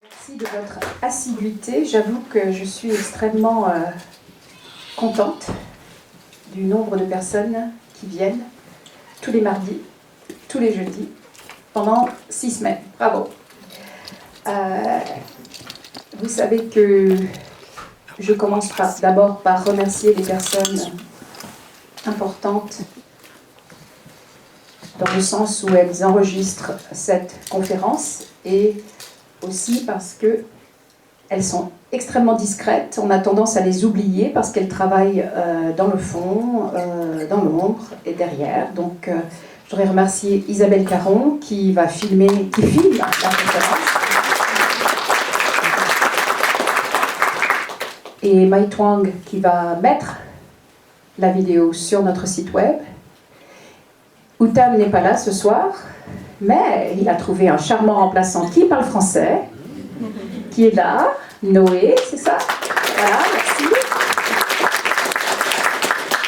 Merci de votre assiduité. J'avoue que je suis extrêmement contente du nombre de personnes qui viennent tous les mardis, tous les jeudis, pendant 6 semaines. Bravo. Vous savez que je commence d'abord par remercier les personnes importantes dans le sens où elles enregistrent cette conférence et aussi parce qu'elles sont extrêmement discrètes. On a tendance à les oublier parce qu'elles travaillent dans le fond, dans l'ombre et derrière. Donc, je voudrais remercier Isabelle Caron qui filme la conférence. Et Mai Twang qui va mettre la vidéo sur notre site web. Outam n'est pas là ce soir, mais il a trouvé un charmant remplaçant qui parle français, qui est là, Noé, c'est ça? Voilà, merci.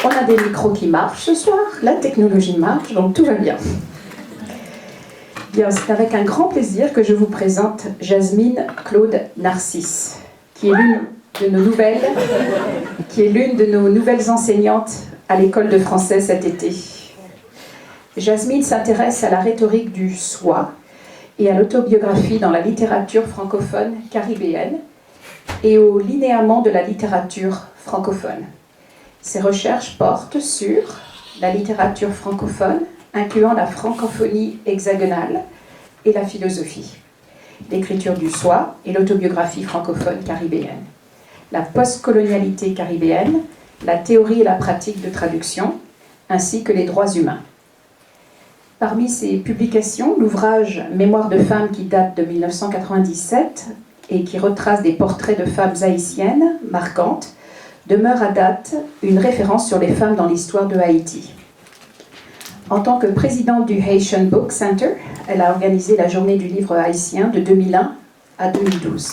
On a des micros qui marchent ce soir, la technologie marche, donc tout va bien. Bien, c'est avec un grand plaisir que je vous présente Jasmine Claude Narcisse, qui est l'une de nos nouvelles enseignantes à l'école de français cet été. Jasmine s'intéresse à la rhétorique du soi et à l'autobiographie dans la littérature francophone caribéenne et au linéament de la littérature francophone. Ses recherches portent sur la littérature francophone, incluant la francophonie hexagonale et la philosophie, l'écriture du soi et l'autobiographie francophone caribéenne, la postcolonialité caribéenne, la théorie et la pratique de traduction, ainsi que les droits humains. Parmi ses publications, l'ouvrage Mémoire de femmes qui date de 1997 et qui retrace des portraits de femmes haïtiennes marquantes, demeure à date une référence sur les femmes dans l'histoire de Haïti. En tant que présidente du Haitian Book Center, elle a organisé la journée du livre haïtien de 2001 à 2012.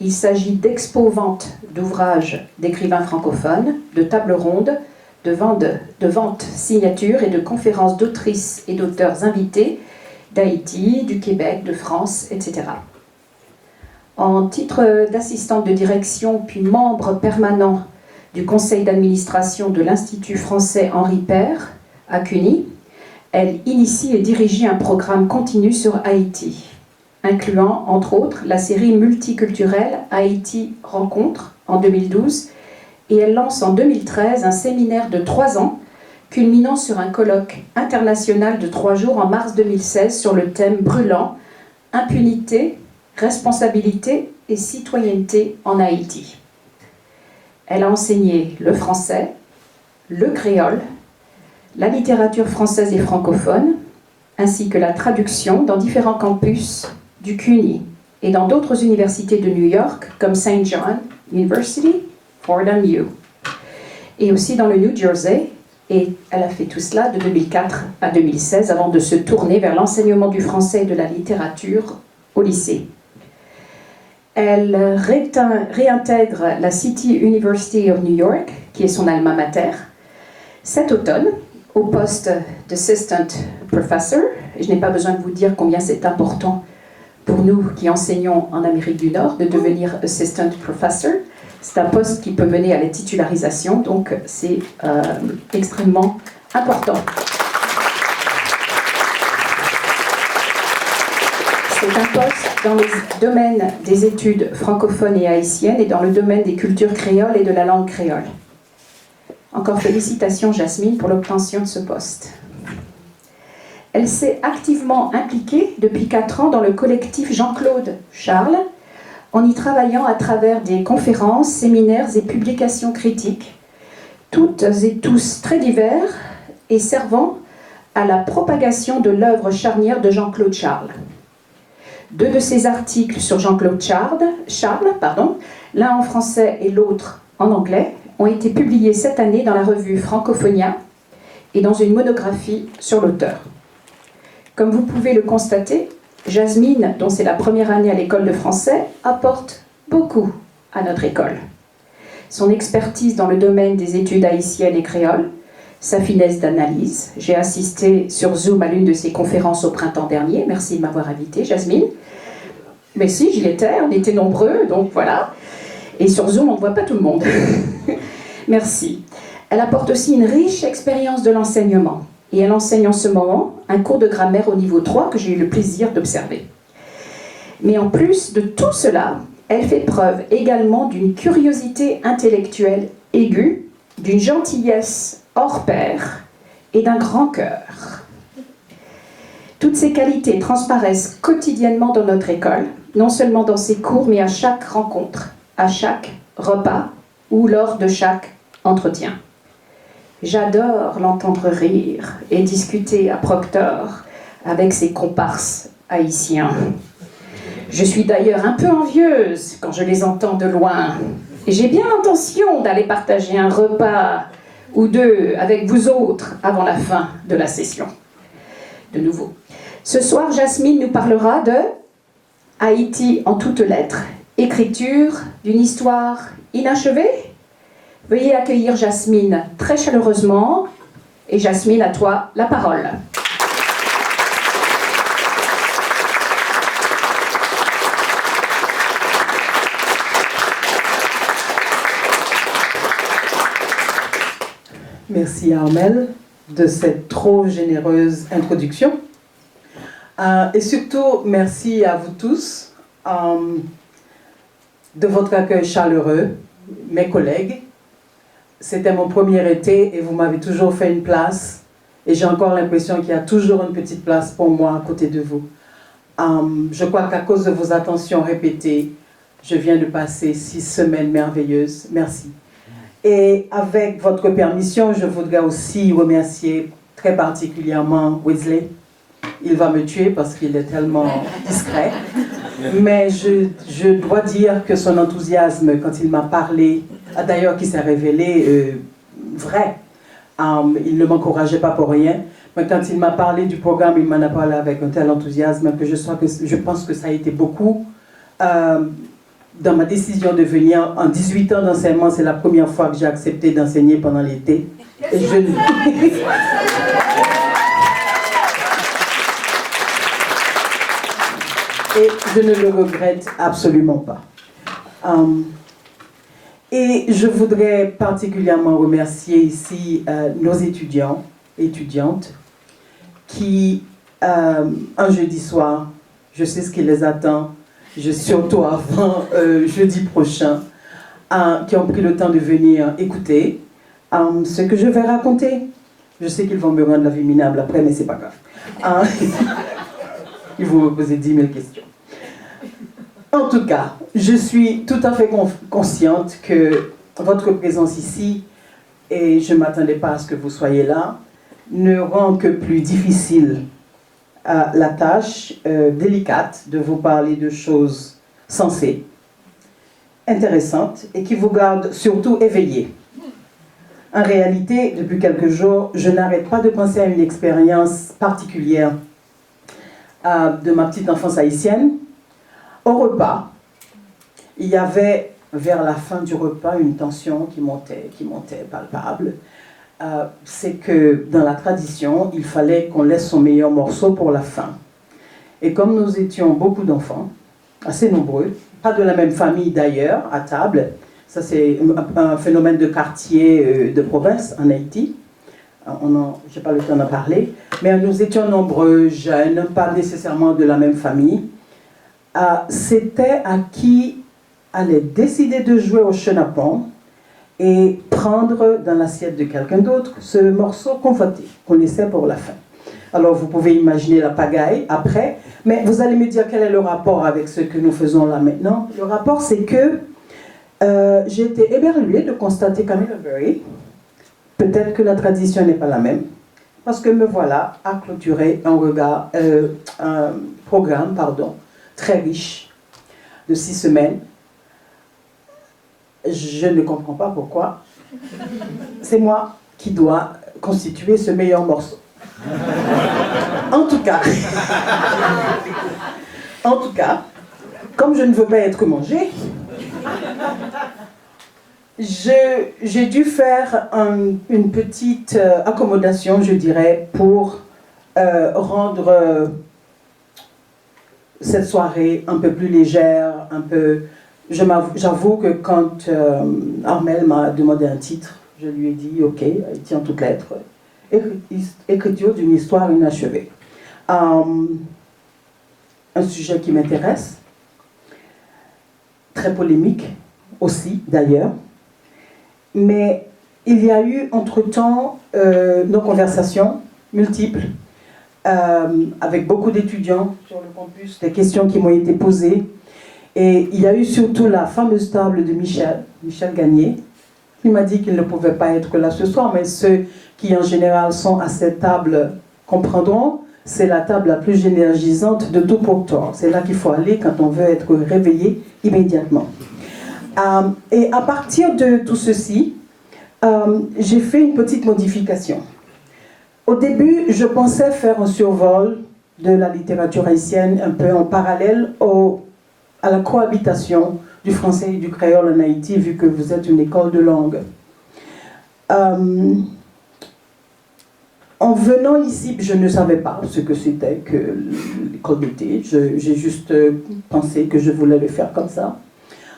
Il s'agit d'expo-ventes d'ouvrages d'écrivains francophones, de tables rondes, de ventes signatures et de conférences d'autrices et d'auteurs invités d'Haïti, du Québec, de France, etc. En titre d'assistante de direction puis membre permanent du conseil d'administration de l'Institut français Henri Père à Cuny, elle initie et dirige un programme continu sur Haïti, incluant entre autres la série multiculturelle Haïti Rencontre en 2012, et elle lance en 2013 un séminaire de 3 ans, culminant sur un colloque international de 3 jours en mars 2016 sur le thème brûlant « Impunité, responsabilité et citoyenneté en Haïti ». Elle a enseigné le français, le créole, la littérature française et francophone, ainsi que la traduction dans différents campus du CUNY et dans d'autres universités de New York comme St. John University, Fordham U, et aussi dans le New Jersey, et elle a fait tout cela de 2004 à 2016 avant de se tourner vers l'enseignement du français et de la littérature au lycée. Elle réintègre la City University of New York, qui est son alma mater, cet automne, au poste d'assistant professor. Je n'ai pas besoin de vous dire combien c'est important pour nous qui enseignons en Amérique du Nord de devenir assistant professor. C'est un poste qui peut mener à la titularisation, donc c'est extrêmement important. C'est un poste dans le domaine des études francophones et haïtiennes et dans le domaine des cultures créoles et de la langue créole. Encore félicitations Jasmine pour l'obtention de ce poste. Elle s'est activement impliquée depuis 4 ans dans le collectif Jean-Claude Charles, en y travaillant à travers des conférences, séminaires et publications critiques, toutes et tous très divers et servant à la propagation de l'œuvre charnière de Jean-Claude Charles. 2 de ses articles sur Jean-Claude Charles, l'un en français et l'autre en anglais, ont été publiés cette année dans la revue Francophonia et dans une monographie sur l'auteur. Comme vous pouvez le constater, Jasmine, dont c'est la première année à l'école de français, apporte beaucoup à notre école. Son expertise dans le domaine des études haïtiennes et créoles, sa finesse d'analyse. J'ai assisté sur Zoom à l'une de ses conférences au printemps dernier. Merci de m'avoir invitée, Jasmine. Mais si, j'y étais, on était nombreux, donc voilà. Et sur Zoom, on ne voit pas tout le monde. Merci. Elle apporte aussi une riche expérience de l'enseignement. Et elle enseigne en ce moment un cours de grammaire au niveau 3 que j'ai eu le plaisir d'observer. Mais en plus de tout cela, elle fait preuve également d'une curiosité intellectuelle aiguë, d'une gentillesse hors pair et d'un grand cœur. Toutes ces qualités transparaissent quotidiennement dans notre école, non seulement dans ses cours, mais à chaque rencontre, à chaque repas ou lors de chaque entretien. J'adore l'entendre rire et discuter à Proctor avec ses comparses haïtiens. Je suis d'ailleurs un peu envieuse quand je les entends de loin. Et j'ai bien l'intention d'aller partager un repas ou deux avec vous autres avant la fin de la session. De nouveau. Ce soir, Jasmine nous parlera de Haïti en toutes lettres, écriture d'une histoire inachevée. Veuillez accueillir Jasmine très chaleureusement. Et Jasmine, à toi la parole. Merci Armelle de cette trop généreuse introduction. Et surtout, merci à vous tous de votre accueil chaleureux, mes collègues. C'était mon premier été et vous m'avez toujours fait une place. Et j'ai encore l'impression qu'il y a toujours une petite place pour moi à côté de vous. Je crois qu'à cause de vos attentions répétées, je viens de passer 6 semaines merveilleuses. Merci. Et avec votre permission, je voudrais aussi remercier très particulièrement Wesley. Il va me tuer parce qu'il est tellement discret. Mais je dois dire que son enthousiasme, quand il m'a parlé, d'ailleurs qui s'est révélé vrai, il ne m'encourageait pas pour rien, mais quand il m'a parlé du programme, il m'en a parlé avec un tel enthousiasme que je pense que ça a été beaucoup. Dans ma décision de venir, en 18 ans d'enseignement, c'est la première fois que j'ai accepté d'enseigner pendant l'été. Et je ne le regrette absolument pas. Et je voudrais particulièrement remercier ici nos étudiants, étudiantes, qui, un jeudi soir, je sais ce qui les attend, surtout avant jeudi prochain, qui ont pris le temps de venir écouter ce que je vais raconter. Je sais qu'ils vont me rendre la vie minable après, mais c'est pas grave. Ils vont me poser 10 000 questions. En tout cas, je suis tout à fait consciente que votre présence ici, et je ne m'attendais pas à ce que vous soyez là, ne rend que plus difficile la tâche délicate de vous parler de choses sensées, intéressantes et qui vous gardent surtout éveillés. En réalité, depuis quelques jours, je n'arrête pas de penser à une expérience particulière de ma petite enfance haïtienne. Au repas, il y avait vers la fin du repas une tension qui montait palpable. C'est que dans la tradition, il fallait qu'on laisse son meilleur morceau pour la fin. Et comme nous étions beaucoup d'enfants, assez nombreux, pas de la même famille d'ailleurs, à table, ça c'est un phénomène de quartier de province en Haïti, je n'ai pas le temps d'en parler, mais nous étions nombreux, jeunes, pas nécessairement de la même famille. C'était à qui allait décider de jouer au chenapon et prendre dans l'assiette de quelqu'un d'autre ce morceau convoité qu'on laissait pour la fin. Alors vous pouvez imaginer la pagaille après, mais vous allez me dire quel est le rapport avec ce que nous faisons là maintenant. Le rapport, c'est que j'ai été éberluée de constater qu'à Middlebury, peut-être que la tradition n'est pas la même, parce que me voilà à clôturer un programme très riche de 6 semaines. Je ne comprends pas pourquoi. C'est moi qui dois constituer ce meilleur morceau. En tout cas, comme je ne veux pas être mangée, j'ai dû faire une petite accommodation, je dirais, pour rendre cette soirée un peu plus légère, un peu... J'avoue que quand Armel m'a demandé un titre, je lui ai dit, ok, il tient toutes lettres. Écriture d'une histoire inachevée. Un sujet qui m'intéresse, très polémique aussi d'ailleurs, mais il y a eu entre-temps nos conversations multiples avec beaucoup d'étudiants sur le campus, des questions qui m'ont été posées, et il y a eu surtout la fameuse table de Michel Gagné, qui m'a dit qu'il ne pouvait pas être là ce soir, mais ceux qui en général sont à cette table comprendront, c'est la table la plus énergisante de tout Pourtour. C'est là qu'il faut aller quand on veut être réveillé immédiatement. Et à partir de tout ceci, j'ai fait une petite modification. Au début, je pensais faire un survol de la littérature haïtienne un peu en parallèle à la cohabitation du français et du créole en Haïti, vu que vous êtes une école de langue. En venant ici, je ne savais pas ce que c'était que l'école d'été. J'ai juste pensé que je voulais le faire comme ça.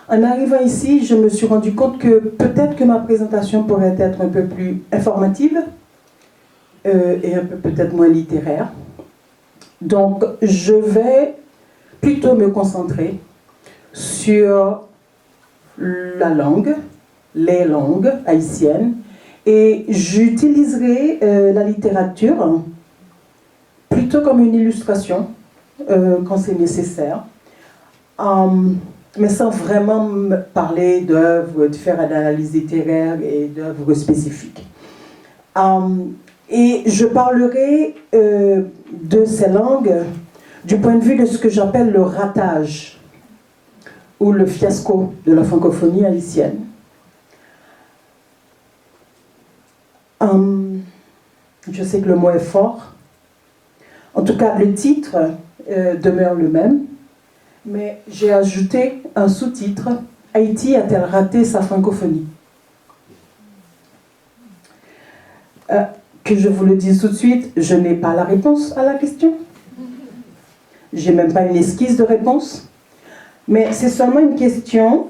En arrivant ici, je me suis rendu compte que peut-être que ma présentation pourrait être un peu plus informative et un peu peut-être moins littéraire. Donc, je vais plutôt me concentrer sur la langue, les langues haïtiennes, et j'utiliserai la littérature plutôt comme une illustration quand c'est nécessaire, mais sans vraiment me parler d'œuvres, de faire une analyse littéraire et d'œuvres spécifiques. Et je parlerai de ces langues du point de vue de ce que j'appelle le ratage ou le fiasco de la francophonie haïtienne. Je sais que le mot est fort. En tout cas, le titre demeure le même, mais j'ai ajouté un sous-titre « Haïti a-t-elle raté sa francophonie ?» Que je vous le dise tout de suite, je n'ai pas la réponse à la question. Je n'ai même pas une esquisse de réponse. Mais c'est seulement une question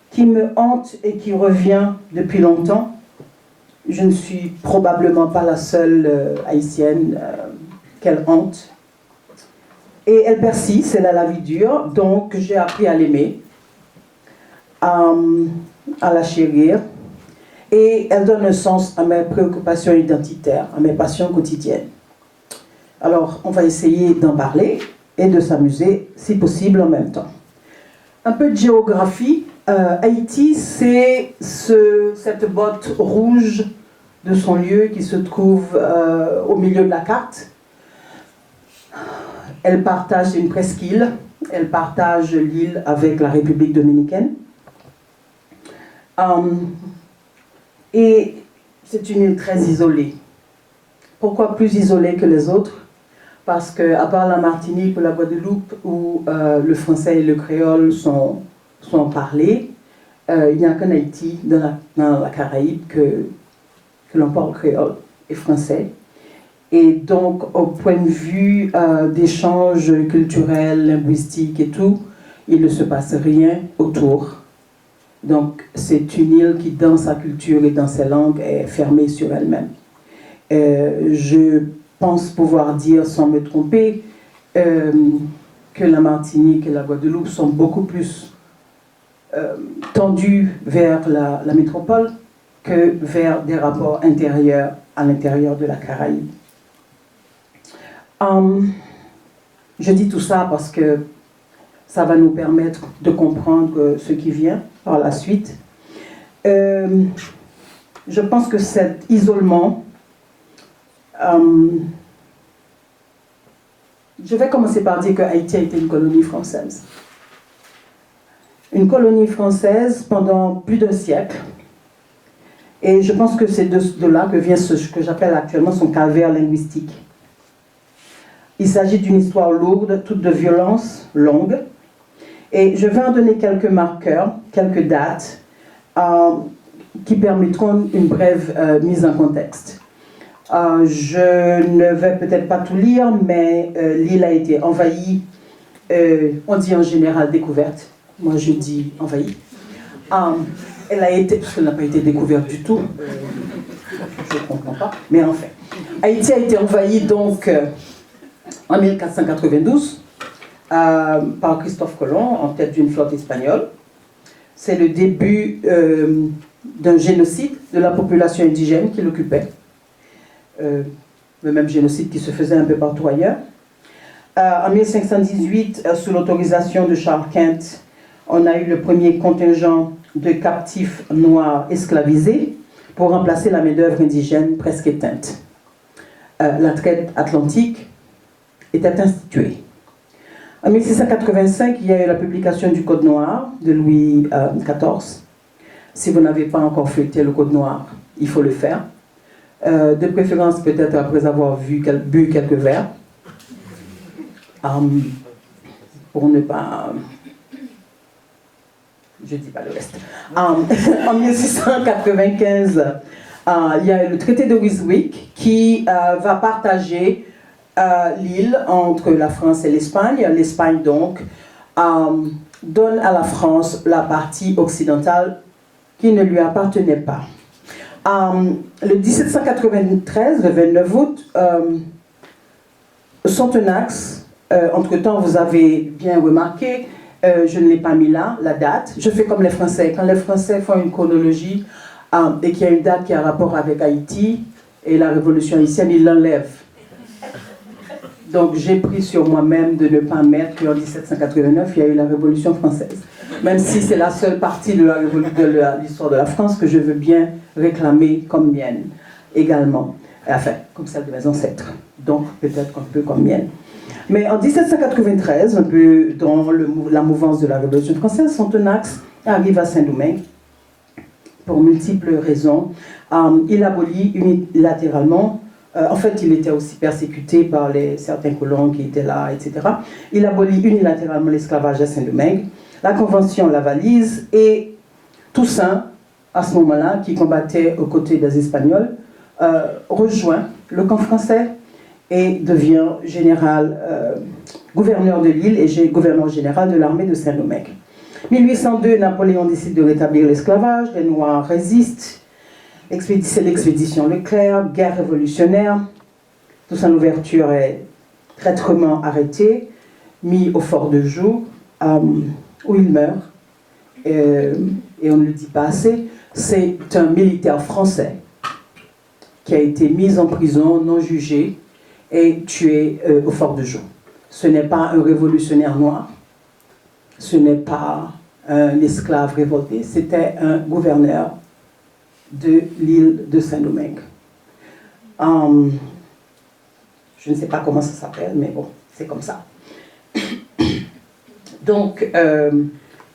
qui me hante et qui revient depuis longtemps. Je ne suis probablement pas la seule haïtienne qu'elle hante. Et elle persiste, elle a la vie dure, donc j'ai appris à l'aimer, à la chérir. Et elle donne un sens à mes préoccupations identitaires, à mes passions quotidiennes. Alors, on va essayer d'en parler et de s'amuser, si possible, en même temps. Un peu de géographie. Haïti, c'est cette botte rouge de son lieu qui se trouve au milieu de la carte. Elle partage une presqu'île. Elle partage l'île avec la République dominicaine. Et c'est une île très isolée. Pourquoi plus isolée que les autres? Parce qu'à part la Martinique ou la Guadeloupe, où le français et le créole sont parlés, il n'y a qu'en Haïti, dans la Caraïbe, que l'on parle créole et français. Et donc, au point de vue d'échanges culturels, linguistiques et tout, il ne se passe rien autour. Donc, c'est une île qui, dans sa culture et dans ses langues, est fermée sur elle-même. Je pense pouvoir dire, sans me tromper, que la Martinique et la Guadeloupe sont beaucoup plus tendues vers la métropole que vers des rapports intérieurs à l'intérieur de la Caraïbe. Je dis tout ça parce que ça va nous permettre de comprendre ce qui vient par la suite. Je pense que cet isolement... je vais commencer par dire que Haïti a été une colonie française. Une colonie française pendant plus d'un siècle. Et je pense que c'est de là que vient ce que j'appelle actuellement son calvaire linguistique. Il s'agit d'une histoire lourde, toute de violence, longue. Et je vais en donner quelques marqueurs, quelques dates, qui permettront une brève mise en contexte. Je ne vais peut-être pas tout lire, mais l'île a été envahie, on dit en général découverte, moi je dis envahie. Elle a été, parce qu'elle n'a pas été découverte du tout, je ne comprends pas, mais enfin. Haïti a été envahie donc en 1492 par Christophe Colomb en tête d'une flotte espagnole. C'est le début d'un génocide de la population indigène qui l'occupait. Le même génocide qui se faisait un peu partout ailleurs. En 1518, sous l'autorisation de Charles Quint, on a eu le premier contingent de captifs noirs esclavisés pour remplacer la main-d'œuvre indigène presque éteinte. La traite atlantique était instituée. En 1685, il y a eu la publication du Code noir de Louis XIV. Si vous n'avez pas encore feuilleté le Code noir, il faut le faire. De préférence peut-être après avoir bu quelques verres. Pour ne pas... je ne dis pas le reste. En 1695, il y a le traité de Ryswick qui va partager l'île entre la France et l'Espagne. L'Espagne, donc, donne à la France la partie occidentale qui ne lui appartenait pas. Le 1793, le 29 août, Sontenax, entre-temps, vous avez bien remarqué, je ne l'ai pas mis là, la date. Je fais comme les Français. Quand les Français font une chronologie et qu'il y a une date qui a rapport avec Haïti et la révolution haïtienne, ils l'enlèvent. Donc j'ai pris sur moi-même de ne pas mettre qu'en 1789, il y a eu la Révolution française. Même si c'est la seule partie de l'histoire de la France que je veux bien réclamer comme mienne également. Enfin, comme celle de mes ancêtres. Donc peut-être un peu comme mienne. Mais en 1793, un peu dans la mouvance de la Révolution française, Sontenax arrive à Saint-Domingue pour multiples raisons. Il abolit unilatéralement, en fait il était aussi persécuté par certains colons qui étaient là, etc. Il abolit unilatéralement l'esclavage à Saint-Domingue. La Convention Lavalise et Toussaint, à ce moment-là, qui combattait aux côtés des Espagnols, rejoint le camp français et devient gouverneur de l'île et gouverneur général de l'armée de Saint-Domingue. 1802, Napoléon décide de rétablir l'esclavage, les Noirs résistent, c'est l'expédition Leclerc, guerre révolutionnaire, Toussaint Louverture est traîtrement arrêté, mis au fort de Joux, où il meurt, et on ne le dit pas assez. C'est un militaire français qui a été mis en prison, non jugé, et tué au fort de Joux. Ce n'est pas un révolutionnaire noir, ce n'est pas un esclave révolté, c'était un gouverneur de l'île de Saint-Domingue. Je ne sais pas comment ça s'appelle, mais bon, c'est comme ça. Donc,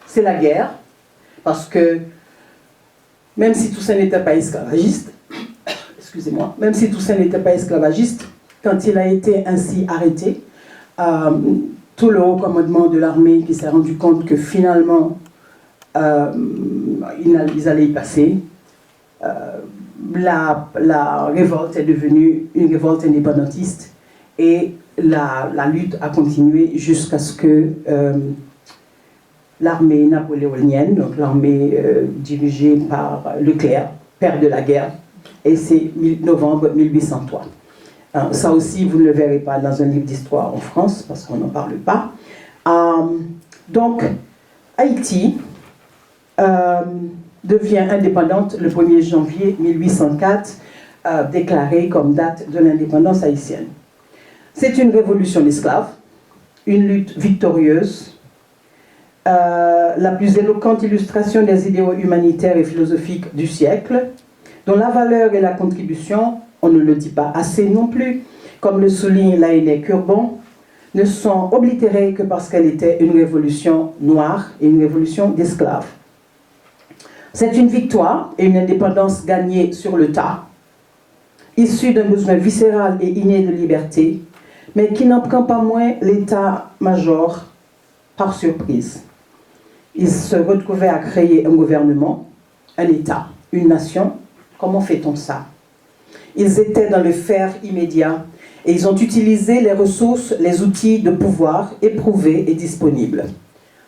c'est la guerre, parce que même si Toussaint n'était pas esclavagiste, excusez-moi, même si Toussaint n'était pas esclavagiste, quand il a été ainsi arrêté, tout le haut commandement de l'armée qui s'est rendu compte que finalement, ils allaient y passer, la révolte est devenue une révolte indépendantiste et la lutte a continué jusqu'à ce que l'armée napoléonienne, donc l'armée dirigée par Leclerc, père de la guerre, et c'est novembre 1803. Ça aussi, vous ne le verrez pas dans un livre d'histoire en France, parce qu'on n'en parle pas. Donc, Haïti devient indépendante le 1er janvier 1804, déclarée comme date de l'indépendance haïtienne. C'est une révolution d'esclaves, une lutte victorieuse, la plus éloquente illustration des idéaux humanitaires et philosophiques du siècle, dont la valeur et la contribution, on ne le dit pas assez non plus, comme le souligne Laënnée Curbon, ne sont oblitérées que parce qu'elle était une révolution noire et une révolution d'esclaves. C'est une victoire et une indépendance gagnée sur le tas, issue d'un besoin viscéral et inné de liberté, mais qui n'en prend pas moins l'état-major par surprise. Il se retrouvait à créer un gouvernement, un État, une nation. Comment fait-on ça? Ils étaient dans le faire immédiat et ils ont utilisé les ressources, les outils de pouvoir éprouvés et disponibles.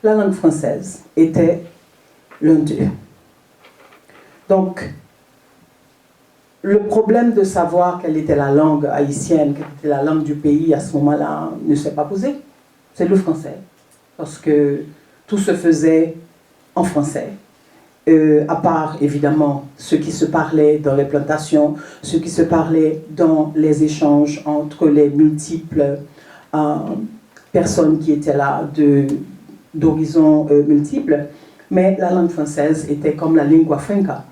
La langue française était l'un d'eux. Donc, le problème de savoir quelle était la langue haïtienne, quelle était la langue du pays à ce moment-là, ne s'est pas posé. C'est le français. Parce que tout se faisait en français. À part, évidemment, ceux qui se parlaient dans les plantations, ceux qui se parlaient dans les échanges entre les multiples personnes qui étaient là d'horizons multiples. Mais la langue française était comme la lingua franca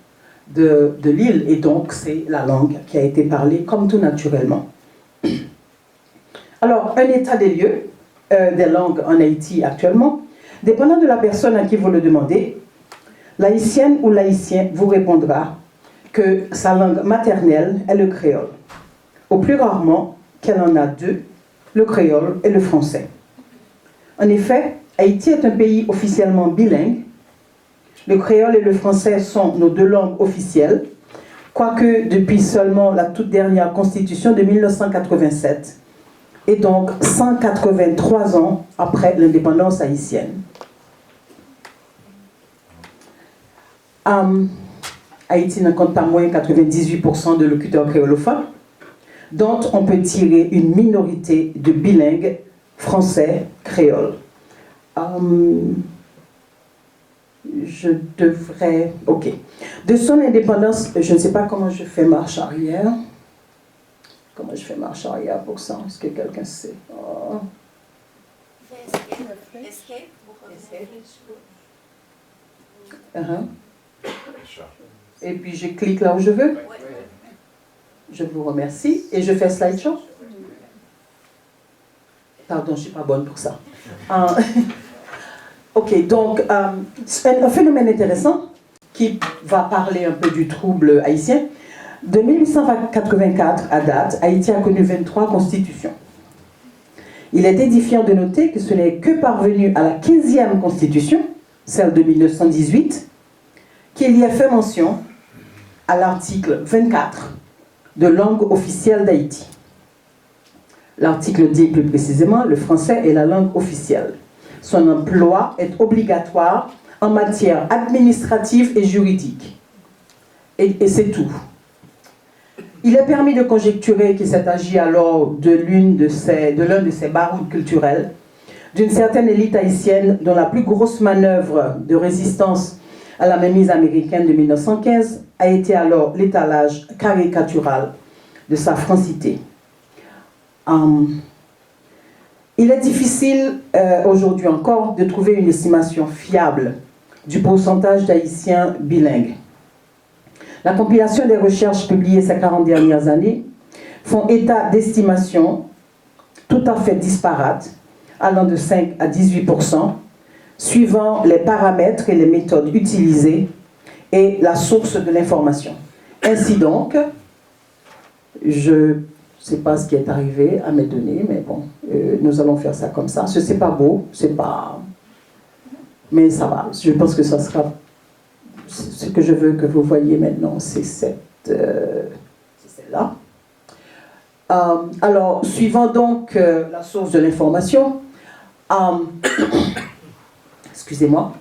de l'île, et donc c'est la langue qui a été parlée comme tout naturellement. Alors, un état des lieux des langues en Haïti actuellement, dépendant de la personne à qui vous le demandez, l'haïtienne ou l'haïtien vous répondra que sa langue maternelle est le créole, au plus rarement qu'elle en a deux, le créole et le français. En effet, Haïti est un pays officiellement bilingue. Le créole et le français sont nos deux langues officielles, quoique depuis seulement la toute dernière constitution de 1987, et donc 183 ans après l'indépendance haïtienne. Haïti ne compte pas moins 98% de locuteurs créolophones, dont on peut tirer une minorité de bilingues français-créole. Je devrais... Ok. De son indépendance, je ne sais pas comment je fais marche arrière. Comment je fais marche arrière pour ça? Est-ce que quelqu'un sait? Oh. Escape. Et puis je clique là où je veux. Je vous remercie. Et je fais slideshow. Pardon, je ne suis pas bonne pour ça. Ok, donc un phénomène intéressant qui va parler un peu du trouble haïtien. De 1884 à date, Haïti a connu 23 constitutions. Il est édifiant de noter que ce n'est que parvenu à la 15e constitution, celle de 1918, qu'il y a fait mention à l'article 24 de langue officielle d'Haïti. L'article dit plus précisément, le français est la langue officielle. Son emploi est obligatoire en matière administrative et juridique. Et c'est tout. Il est permis de conjecturer qu'il s'est agi alors de l'un de ces barouds culturels, d'une certaine élite haïtienne dont la plus grosse manœuvre de résistance à la mainmise américaine de 1915 a été alors l'étalage caricatural de sa francité. Il est difficile aujourd'hui encore de trouver une estimation fiable du pourcentage d'Haïtiens bilingues. La compilation des recherches publiées ces 40 dernières années font état d'estimations tout à fait disparates, allant de 5 à 18%, suivant les paramètres et les méthodes utilisées et la source de l'information. Ainsi donc, je ne sais pas ce qui est arrivé à mes données, mais bon, nous allons faire ça comme ça. Ce n'est pas beau, c'est pas... mais ça va. Je pense que ça sera... Ce que je veux que vous voyez maintenant, c'est celle-là. Alors, suivant donc la source de l'information, excusez-moi,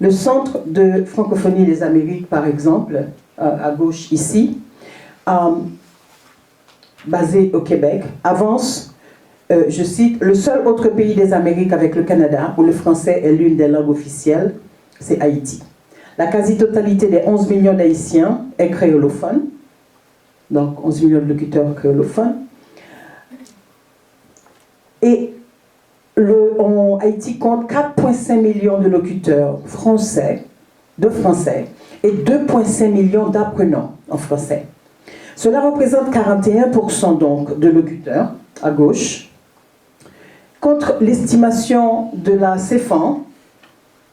le Centre de francophonie des Amériques, par exemple, à gauche ici, basé au Québec, avance, je cite, le seul autre pays des Amériques avec le Canada où le français est l'une des langues officielles, c'est Haïti. La quasi-totalité des 11 millions d'Haïtiens est créolophone, donc 11 millions de locuteurs créolophones. Et Haïti compte 4,5 millions de locuteurs français et 2,5 millions d'apprenants en français. Cela représente 41% donc de locuteurs à gauche, contre l'estimation de la CEFAN,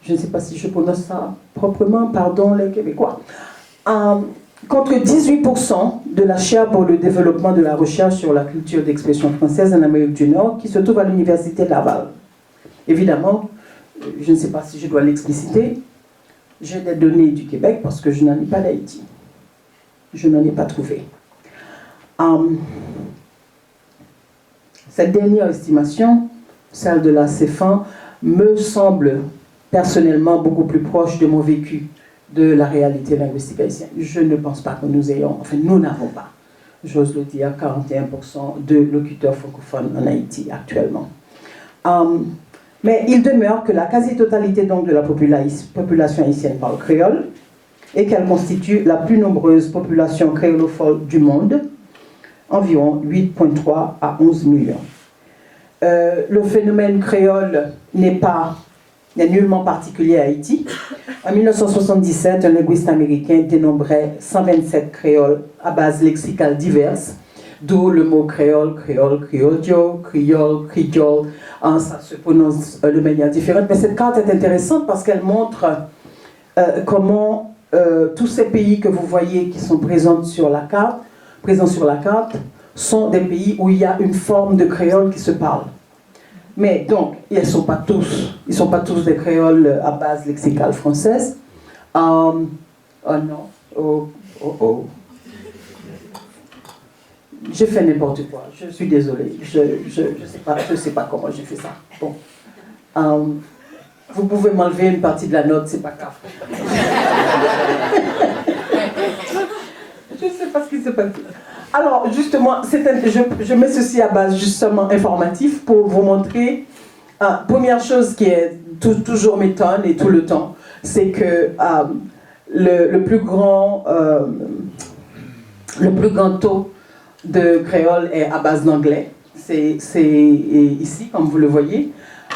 je ne sais pas si je prononce ça proprement, pardon les Québécois, contre 18% de la chaire pour le développement de la recherche sur la culture d'expression française en Amérique du Nord, qui se trouve à l'Université de Laval. Évidemment, je ne sais pas si je dois l'expliciter, J'ai des données du Québec parce que je n'en ai pas d'Haïti. Je n'en ai pas trouvé. Cette dernière estimation, celle de la CFAN, me semble personnellement beaucoup plus proche de mon vécu de la réalité linguistique haïtienne. Je ne pense pas que nous ayons, enfin nous n'avons pas, j'ose le dire, 41% de locuteurs francophones en Haïti actuellement. Mais il demeure que la quasi-totalité donc de la population haïtienne parle créole et qu'elle constitue la plus nombreuse population créolophone du monde, environ 8,3 à 11 millions. Le phénomène créole n'est nullement particulier à Haïti. En 1977, un linguiste américain dénombrait 127 créoles à base lexicale diverses, d'où le mot créole, créole, criollo, criole, criole. Ça se prononce de manière différente. Mais cette carte est intéressante parce qu'elle montre comment tous ces pays que vous voyez qui sont présents sur la carte, sont des pays où il y a une forme de créole qui se parle. Mais donc, ils ne sont pas tous des créoles à base lexicale française. Oh non, oh. J'ai fait n'importe quoi, je suis désolée, je sais pas comment j'ai fait ça. Bon. Vous pouvez m'enlever une partie de la note, c'est pas grave. Je ne sais pas ce qui se passe. Alors, justement, je mets ceci à base justement informatif pour vous montrer. Première chose qui est toujours m'étonne et tout le temps, c'est que le plus grand taux de créole est à base d'anglais. C'est ici, comme vous le voyez.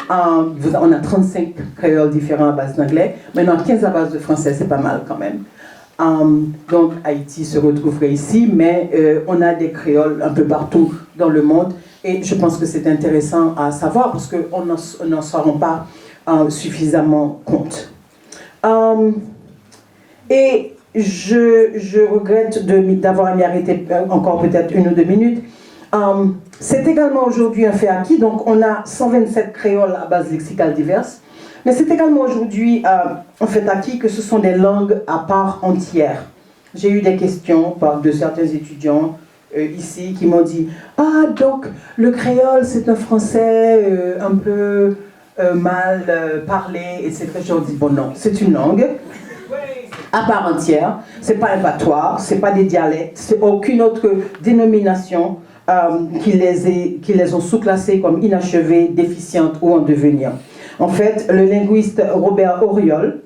On a 35 créoles différents à base d'anglais. Maintenant, 15 à base de français, c'est pas mal quand même. Donc Haïti se retrouverait ici, mais on a des créoles un peu partout dans le monde et je pense que c'est intéressant à savoir parce qu'on n'en se rend pas suffisamment compte. Et je regrette d'avoir m'y arrêté encore peut-être 1 ou 2 minutes. C'est également aujourd'hui un fait acquis, donc on a 127 créoles à base lexicale diverses. Mais c'est également aujourd'hui un fait acquis que ce sont des langues à part entière. J'ai eu des questions de certains étudiants ici qui m'ont dit « Ah, donc le créole c'est un français un peu mal parlé, etc. » Je leur dis « Bon non, c'est une langue à part entière, c'est pas un patois, c'est pas des dialectes, c'est aucune autre dénomination qui les ont sous-classées comme inachevées, déficientes ou en devenir. » En fait, le linguiste Robert Auriol,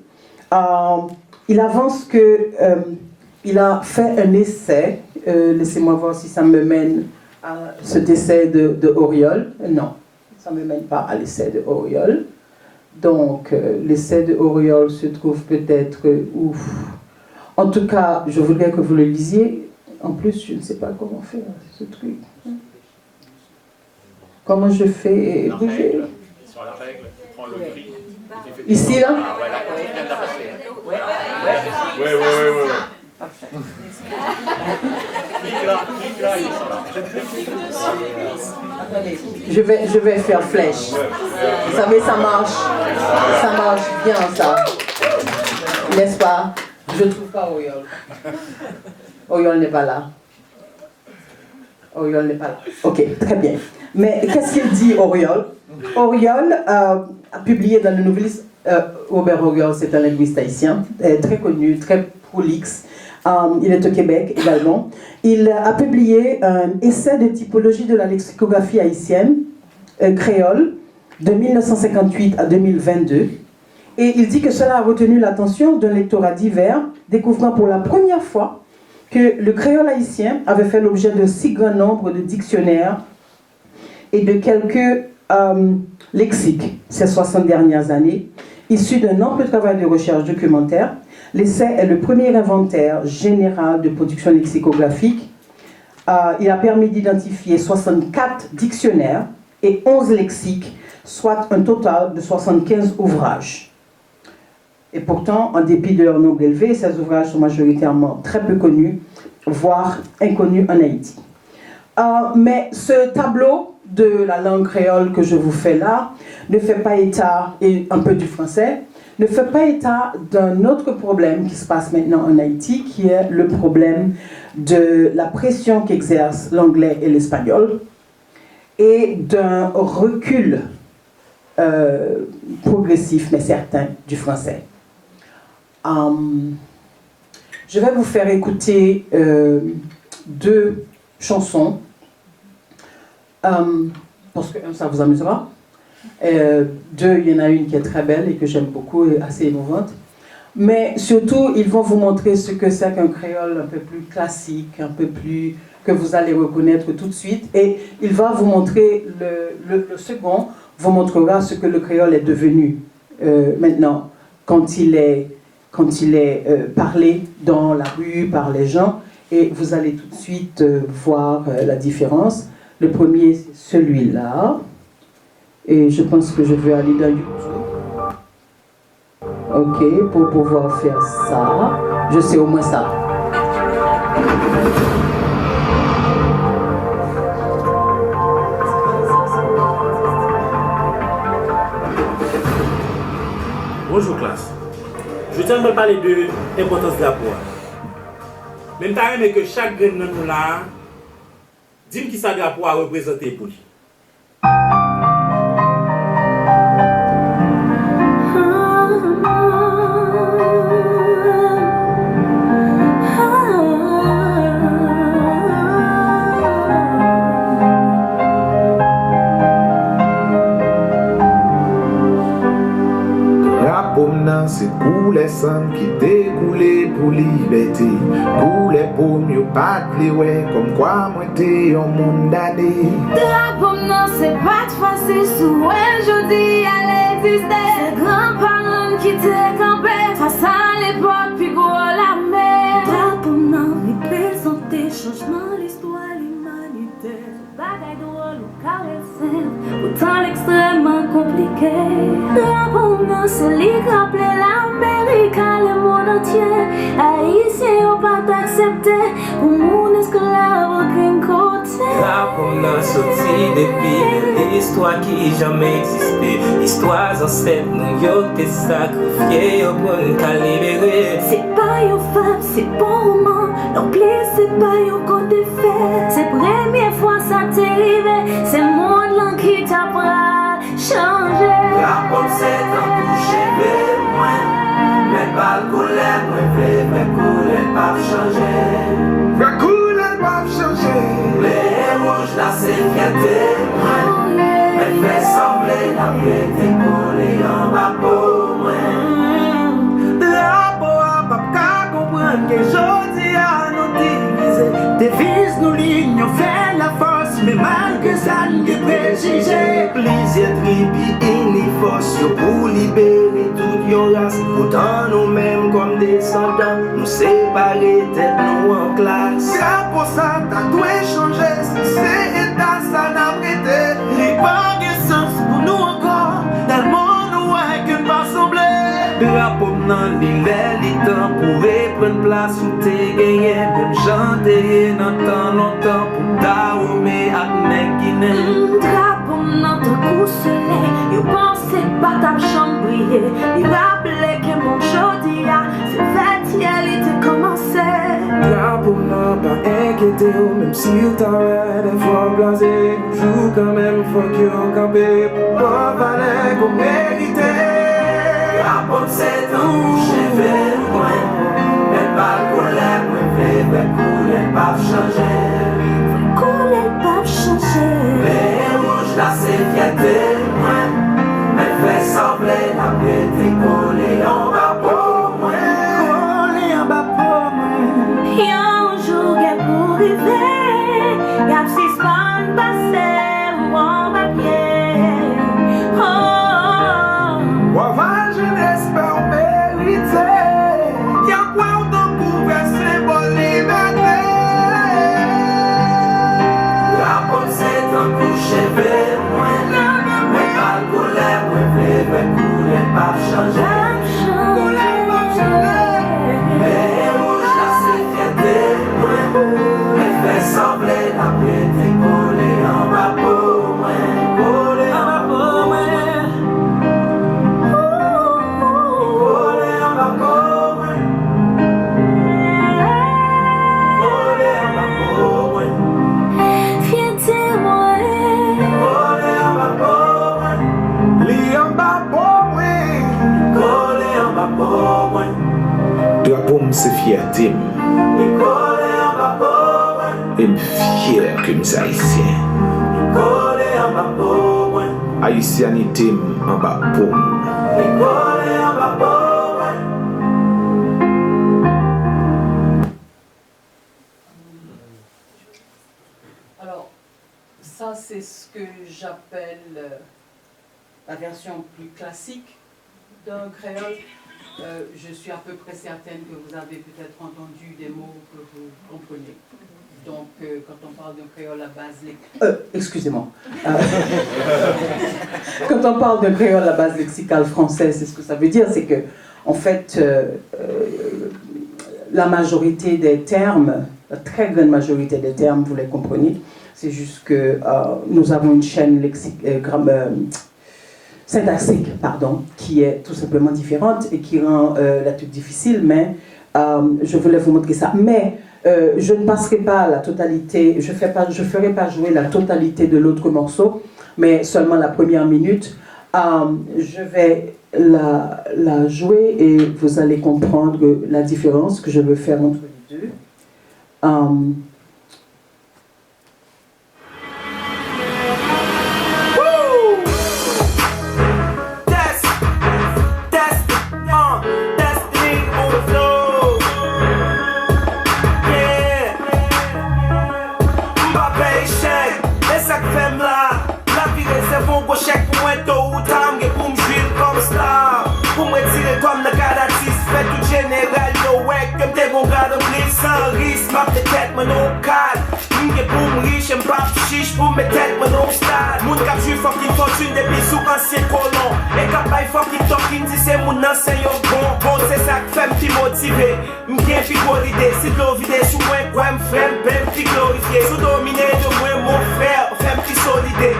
il avance qu'il a fait un essai, laissez-moi voir si ça me mène à cet essai de Auriol. Non, ça ne me mène pas à l'essai de Auriol. Donc, l'essai de Auriol se trouve peut-être En tout cas, je voudrais que vous le lisiez. En plus, je ne sais pas comment faire ce truc. Comment je fais bouger? Sur la règle, tu prends le gris. Ici, là? Ah, ouais, là, tu viens d'arracher. Oui. Clique là, ils sont là. Je vais faire flèche. Vous savez, ça marche bien ça. N'est-ce pas? Je ne trouve pas Auriol. Auriol n'est pas là. Auriol n'est pas là. Ok, très bien. Mais qu'est-ce qu'il dit, Auriol? Auriol a publié dans le Nouvelliste. Robert Auriol, c'est un linguiste haïtien, très connu, très prolixe. Il est au Québec également. Il a publié un essai de typologie de la lexicographie haïtienne, créole, de 1958 à 2022. Et il dit que cela a retenu l'attention d'un lectorat divers, découvrant pour la première fois que le créole haïtien avait fait l'objet d'un si grand nombre de dictionnaires et de quelques lexiques ces 60 dernières années, issus d'un ample travail de recherche documentaire. L'essai est le premier inventaire général de production lexicographique. Il a permis d'identifier 64 dictionnaires et 11 lexiques, soit un total de 75 ouvrages. Et pourtant, en dépit de leur nombre élevé, ces ouvrages sont majoritairement très peu connus, voire inconnus en Haïti. Mais ce tableau de la langue créole que je vous fais là ne fait pas état, et un peu du français, ne fait pas état d'un autre problème qui se passe maintenant en Haïti, qui est le problème de la pression qu'exercent l'anglais et l'espagnol et d'un recul progressif mais certain du français. Je vais vous faire écouter 2 chansons, parce que ça vous amusera. 2, il y en a une qui est très belle et que j'aime beaucoup et assez émouvante. Mais surtout, ils vont vous montrer ce que c'est qu'un créole un peu plus classique, un peu plus que vous allez reconnaître tout de suite. Et il va vous montrer, le second vous montrera ce que le créole est devenu maintenant, quand il est parlé dans la rue par les gens. Et vous allez tout de suite voir la différence. Le premier, c'est celui-là. Et je pense que je vais aller dans YouTube. Ok, pour pouvoir faire ça. Je sais au moins ça. Bonjour classe. Je tiens à me parler de l'importance de la poire. Même t'as aimé que chaque graine de nous là, dis-moi qui ça de la poire représenter pour lui. C'est pour les sangs qui découlent pour liberté. Pour les paumes, y'a pas de ouais, comme quoi moi t'es un monde d'année. Drapeau non, c'est pas facile, souvent je dis à l'exister. C'est grands-parents qui t'est campé face à l'époque, puis gros la mer. Drapeau non, représenter changement, l'histoire, l'humanité. Bagaille drôle ou caressé, pourtant l'extrêmement compliqué. Drapeau non, c'est lui qui rappelait l'Amérique, le monde entier. Haïtiens n'ont pas accepté pour mon esclave aucun côté. Drapeau non, sorti depuis l'histoire qui jamais existé. Histoire ancêtre, New York t'es sacrifié pour nous libérer. C'est pas une femme, c'est bon roman. L'oubli, c'est pas une côté fait. C'est première fois ça t'est arrivé. C'est le monde là qui t'apprend changer. Drapeau c'est un coucher de moins. Mais pas le couler, mais couler pas changer. Mais couler pas changer. Les rouges là c'est fierté moins. Mais fait sembler la paix décoller en bas pour moi. Drapeau à pas comprendre que j'odie à nous diviser. Devise nous lignes, on fait la force, mais malgré ça nous préjugés. Plaisir tribi ni force pour libérer toute yon race. Pourtant nous-mêmes comme descendants, nous séparer tête nous en classe. Drapeau ça t'as tout échangé. Si c'est état ça n'a prêté. Les pas de sens pour nous encore, dans le monde où est que pas semblé. Drapeau nan li lè temps pour prendre place où t'es gagné. Même chanter dans temps longtemps pour ta oume ak nek Guinée. Drapeau nan te couselé, yo pense pas ta chambre briller. Il rappelait que mon jodi a, c'est fait hier il te commencé. Drapeau nan pas inquiété, même si ou t'arrête des fois blasé. Joue quand même, faut que yo campé pour pas valer qu'on mérite. Drapeau c'est un coucher vers moi. Mais pas couler, mais couler pas changer. Couler pas changer. Les rouges là c'est fierté moi. Mais fait sembler la paix décoller en bas pour moi. Coller en bas pour moi. Yon jour qu'elle pour arriver, y'a six semaines passées ou en papier. Oh, Ouava jeunesse par mérité. Y'a quoi autant pour verser mon liberté. Drapeau c'est un coucher vers moi. Mais pas couler, mais couler pas changer. couler pas changer. Les rouges là c'est fierté moi. Mais fait sembler la paix décoller. fierté. Et fier que nous haïtiens. Haïtianité en bas pour Alors, ça c'est ce que j'appelle la version plus classique d'un créole. Je suis à peu près certaine que vous avez peut-être entendu des mots que vous comprenez. Donc, quand on parle d'un créole à base lexicale... excusez-moi. Quand on parle d'un créole à base lexicale française, c'est ce que ça veut dire, c'est que, en fait, la majorité des termes, la très grande majorité des termes, vous les comprenez, c'est juste que nous avons une chaîne syntaxique, qui est tout simplement différente et qui rend la truc difficile, mais je voulais vous montrer ça. Mais je ne passerai pas la totalité, je ferai pas jouer la totalité de l'autre morceau, mais seulement la première minute. Je vais la jouer et vous allez comprendre la différence que je veux faire entre les deux. Chèque pour moi tôt ou tard, pour me jouer comme star. Pour me tirer comme le gars fait tout général, yo ouais, comme t'es bon gars de blé sans risque, ma tête, mon nom calme. M'ge pour me riche, m'pas chiche pour me tête, mon nom stade. Moun cap j'suis fucking fortune depuis sous ancien colon. Et cap by fucking talking, dit c'est mon ancien yo bon, c'est ça qui fait m'ti motivé. M'gen figurité, si de l'eau vide sous moi, quoi m'frère, ben m'ti glorifié. Sous dominé de moi, mon frère, fait m'ti solidé.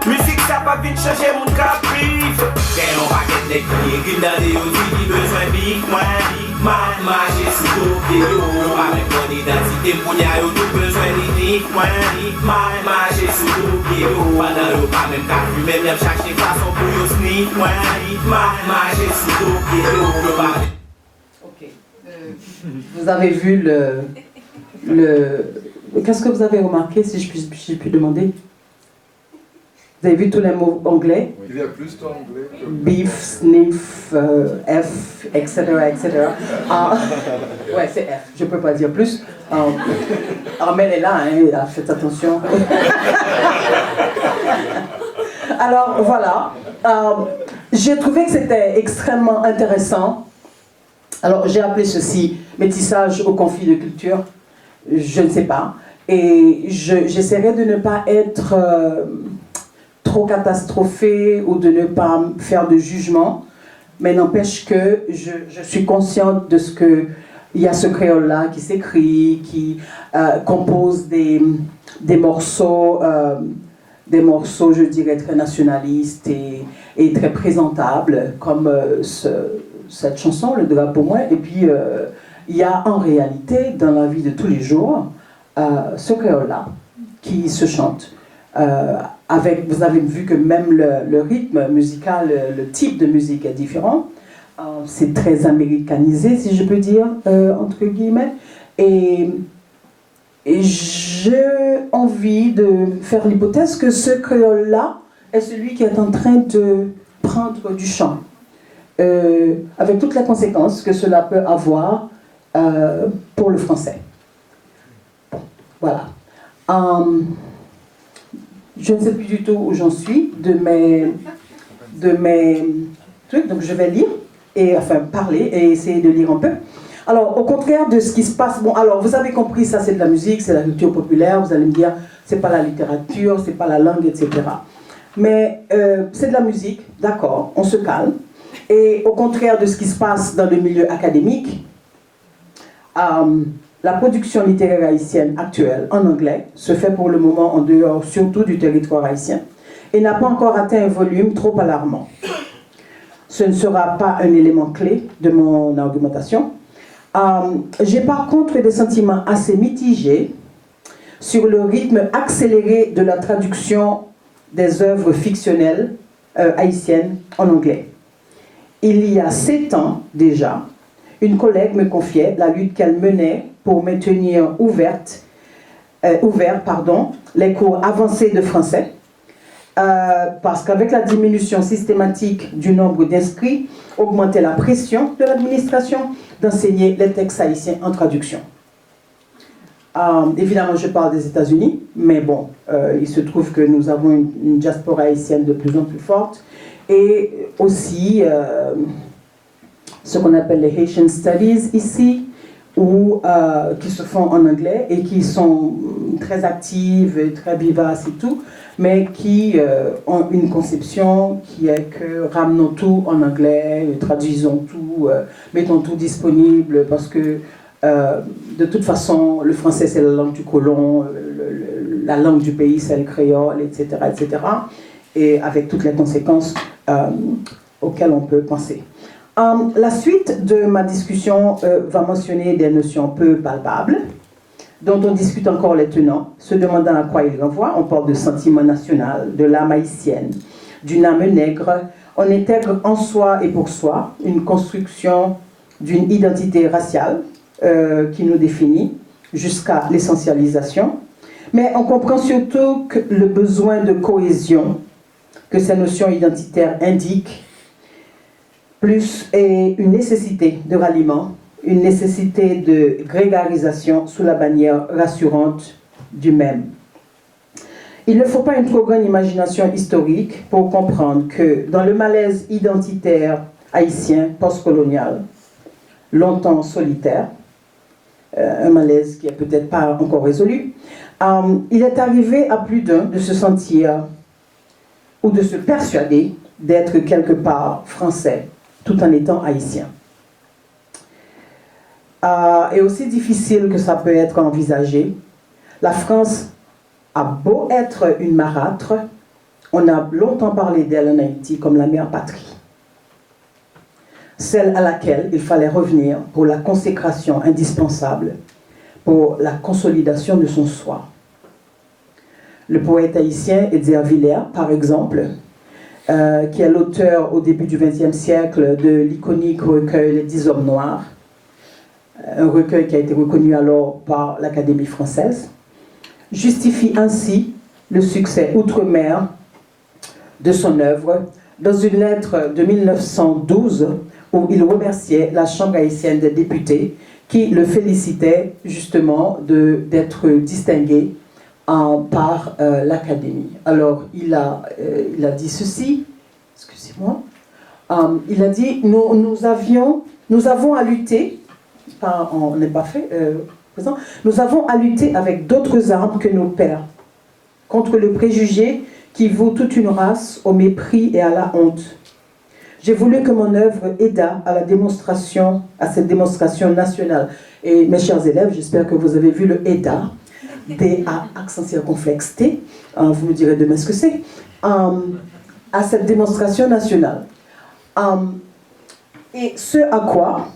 Musique ça pas vite changer mon caprice. Quel on va get les pieds, qui dans les outils qui besoin big man, marcher sous tout vidéo. On va mettre mon identité pour y aller, tout besoin d'unique man, marcher sous tout vidéo. Pendant le pas même qu'à fumer, même chercher façon pour yo sneak man, marcher sous tout vidéo. Ok. Vous avez vu qu'est-ce que vous avez remarqué, si je puis demander? Vous avez vu tous les mots anglais? Il y a plus d'anglais. Beef, sniff, F, etc. Ouais, c'est F, je ne peux pas dire plus. Mais elle est là, hein, faites attention. Alors, voilà. J'ai trouvé que c'était extrêmement intéressant. Alors, j'ai appelé ceci métissage au conflit de culture. Je ne sais pas. Et j'essaierai de ne pas être... trop catastrophé ou de ne pas faire de jugement, mais n'empêche que je suis consciente de ce que il y a ce créole-là qui s'écrit, qui compose des morceaux, je dirais, très nationalistes et très présentables, comme cette chanson, Le Drapeau Moins. Et puis, il y a en réalité, dans la vie de tous les jours, ce créole-là qui se chante. Vous avez vu que même le rythme musical, le type de musique est différent. C'est très américanisé, si je peux dire, entre guillemets. Et j'ai envie de faire l'hypothèse que ce créole-là est celui qui est en train de prendre du champ. Avec toutes les conséquences que cela peut avoir pour le français. Bon, voilà. Je ne sais plus du tout où j'en suis de mes trucs, donc je vais lire, parler et essayer de lire un peu. Alors, au contraire de ce qui se passe, bon, alors vous avez compris, ça c'est de la musique, c'est la culture populaire, vous allez me dire, c'est pas la littérature, c'est pas la langue, etc. Mais c'est de la musique, d'accord, on se calme. Et au contraire de ce qui se passe dans le milieu académique, la production littéraire haïtienne actuelle, en anglais, se fait pour le moment en dehors surtout du territoire haïtien et n'a pas encore atteint un volume trop alarmant. Ce ne sera pas un élément clé de mon argumentation. J'ai par contre des sentiments assez mitigés sur le rythme accéléré de la traduction des œuvres fictionnelles haïtiennes en anglais. Il y a 7 ans déjà, une collègue me confiait la lutte qu'elle menait pour maintenir ouverts les cours avancés de français, parce qu'avec la diminution systématique du nombre d'inscrits, augmentait la pression de l'administration d'enseigner les textes haïtiens en traduction. Évidemment, je parle des États-Unis, mais bon, il se trouve que nous avons une diaspora haïtienne de plus en plus forte, et aussi ce qu'on appelle les Haitian Studies ici, qui se font en anglais et qui sont très actives, et très vivaces et tout, mais qui ont une conception qui est que ramenons tout en anglais, traduisons tout, mettons tout disponible, parce que de toute façon, le français c'est la langue du colon, la langue du pays c'est le créole, etc., etc., et avec toutes les conséquences auxquelles on peut penser. La suite de ma discussion va mentionner des notions peu palpables, dont on discute encore les tenants, se demandant à quoi ils renvoient. On parle de sentiment national, de l'âme haïtienne, d'une âme nègre. On intègre en soi et pour soi une construction d'une identité raciale qui nous définit jusqu'à l'essentialisation. Mais on comprend surtout que le besoin de cohésion que ces notions identitaires indiquent, plus est une nécessité de ralliement, une nécessité de grégarisation sous la bannière rassurante du même. Il ne faut pas une trop grande imagination historique pour comprendre que dans le malaise identitaire haïtien postcolonial, longtemps solitaire, un malaise qui n'est peut-être pas encore résolu, il est arrivé à plus d'un de se sentir ou de se persuader d'être quelque part français, tout en étant haïtien. Et aussi difficile que ça peut être envisagé, la France a beau être une marâtre, on a longtemps parlé d'elle en Haïti comme la mère patrie. Celle à laquelle il fallait revenir pour la consécration indispensable, pour la consolidation de son soi. Le poète haïtien Edzer Villers, par exemple, qui est l'auteur au début du XXe siècle de l'iconique recueil Les 10 hommes noirs, un recueil qui a été reconnu alors par l'Académie française, justifie ainsi le succès outre-mer de son œuvre dans une lettre de 1912 où il remerciait la Chambre haïtienne des députés qui le félicitait justement d'être distingué par l'Académie. Alors il a dit ceci, excusez-moi, il a dit nous avons à lutter, on n'est pas fait présent, nous avons à lutter avec d'autres armes que nos pères, contre le préjugé qui vaut toute une race au mépris et à la honte. J'ai voulu que mon œuvre aidât à cette démonstration nationale. Et mes chers élèves, j'espère que vous avez vu le EDA, D-A, accent circonflexe T, vous me direz demain ce que c'est, à cette démonstration nationale. Et ce à quoi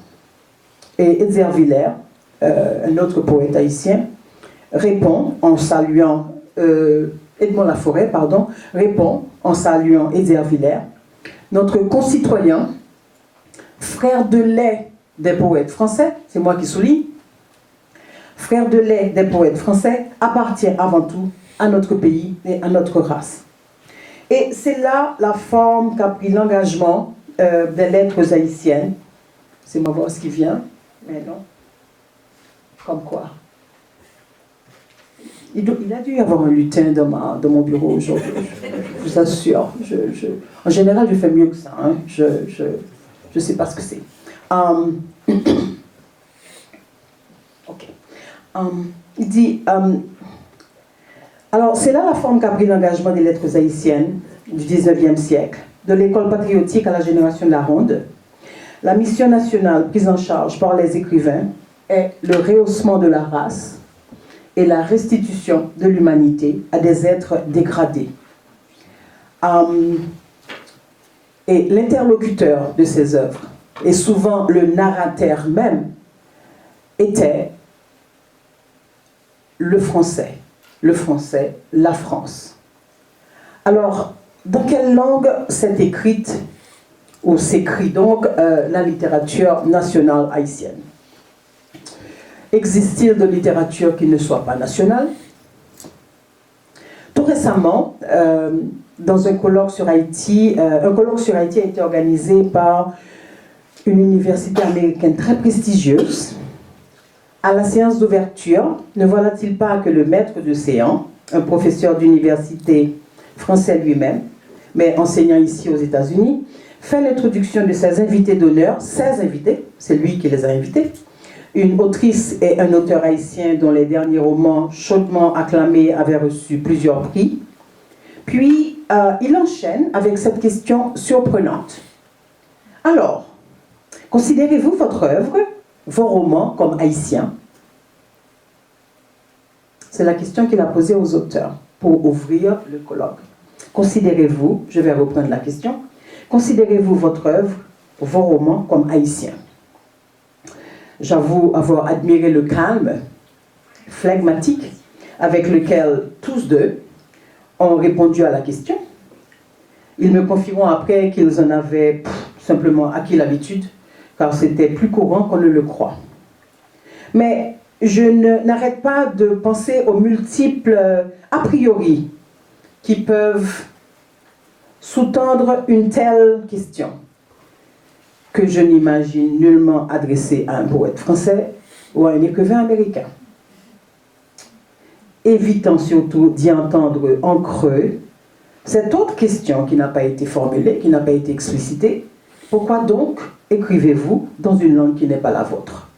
Edzer Villers, un autre poète haïtien, répond en saluant, Edmond Laforêt, pardon, répond en saluant Edzer Villers, notre concitoyen, frère de lait des poètes français, c'est moi qui souligne, frère de lait des poètes français, appartient avant tout à notre pays et à notre race. Et c'est là la forme qu'a pris l'engagement des lettres haïtiennes. C'est ma voix qui vient, mais non. Comme quoi. Il a dû y avoir un lutin dans mon bureau aujourd'hui, je vous assure. En général, je fais mieux que ça. Hein. Je sais pas ce que c'est. Ok. Il dit... alors, c'est là la forme qu'a pris l'engagement des lettres haïtiennes du 19e siècle, de l'école patriotique à la génération de la Ronde. La mission nationale prise en charge par les écrivains est le rehaussement de la race et la restitution de l'humanité à des êtres dégradés. Et l'interlocuteur de ces œuvres, et souvent le narrateur même, était le français, la France. Alors, dans quelle langue s'est écrite où s'écrit donc la littérature nationale haïtienne. Existe-t-il de littérature qui ne soit pas nationale? Tout récemment, dans un colloque sur Haïti a été organisé par une université américaine très prestigieuse. À la séance d'ouverture, ne voilà-t-il pas que le maître de séance, un professeur d'université français lui-même, mais enseignant ici aux États-Unis, fait l'introduction de ses invités d'honneur, 16 invités, c'est lui qui les a invités, une autrice et un auteur haïtien dont les derniers romans chaudement acclamés avaient reçu plusieurs prix. Puis, il enchaîne avec cette question surprenante. Alors, considérez-vous votre œuvre, vos romans comme haïtiens? C'est la question qu'il a posée aux auteurs pour ouvrir le colloque. Considérez-vous, je vais reprendre la question, considérez-vous votre œuvre, vos romans comme haïtiens? J'avoue avoir admiré le calme, flegmatique, avec lequel tous deux ont répondu à la question. Ils me confieront après qu'ils en avaient simplement acquis l'habitude, car c'était plus courant qu'on ne le croit. Mais je n'arrête pas de penser aux multiples a priori qui peuvent sous-tendre une telle question, que je n'imagine nullement adressée à un poète français ou à un écrivain américain. Évitant surtout d'y entendre en creux cette autre question qui n'a pas été formulée, qui n'a pas été explicitée: pourquoi donc écrivez-vous dans une langue qui n'est pas la vôtre?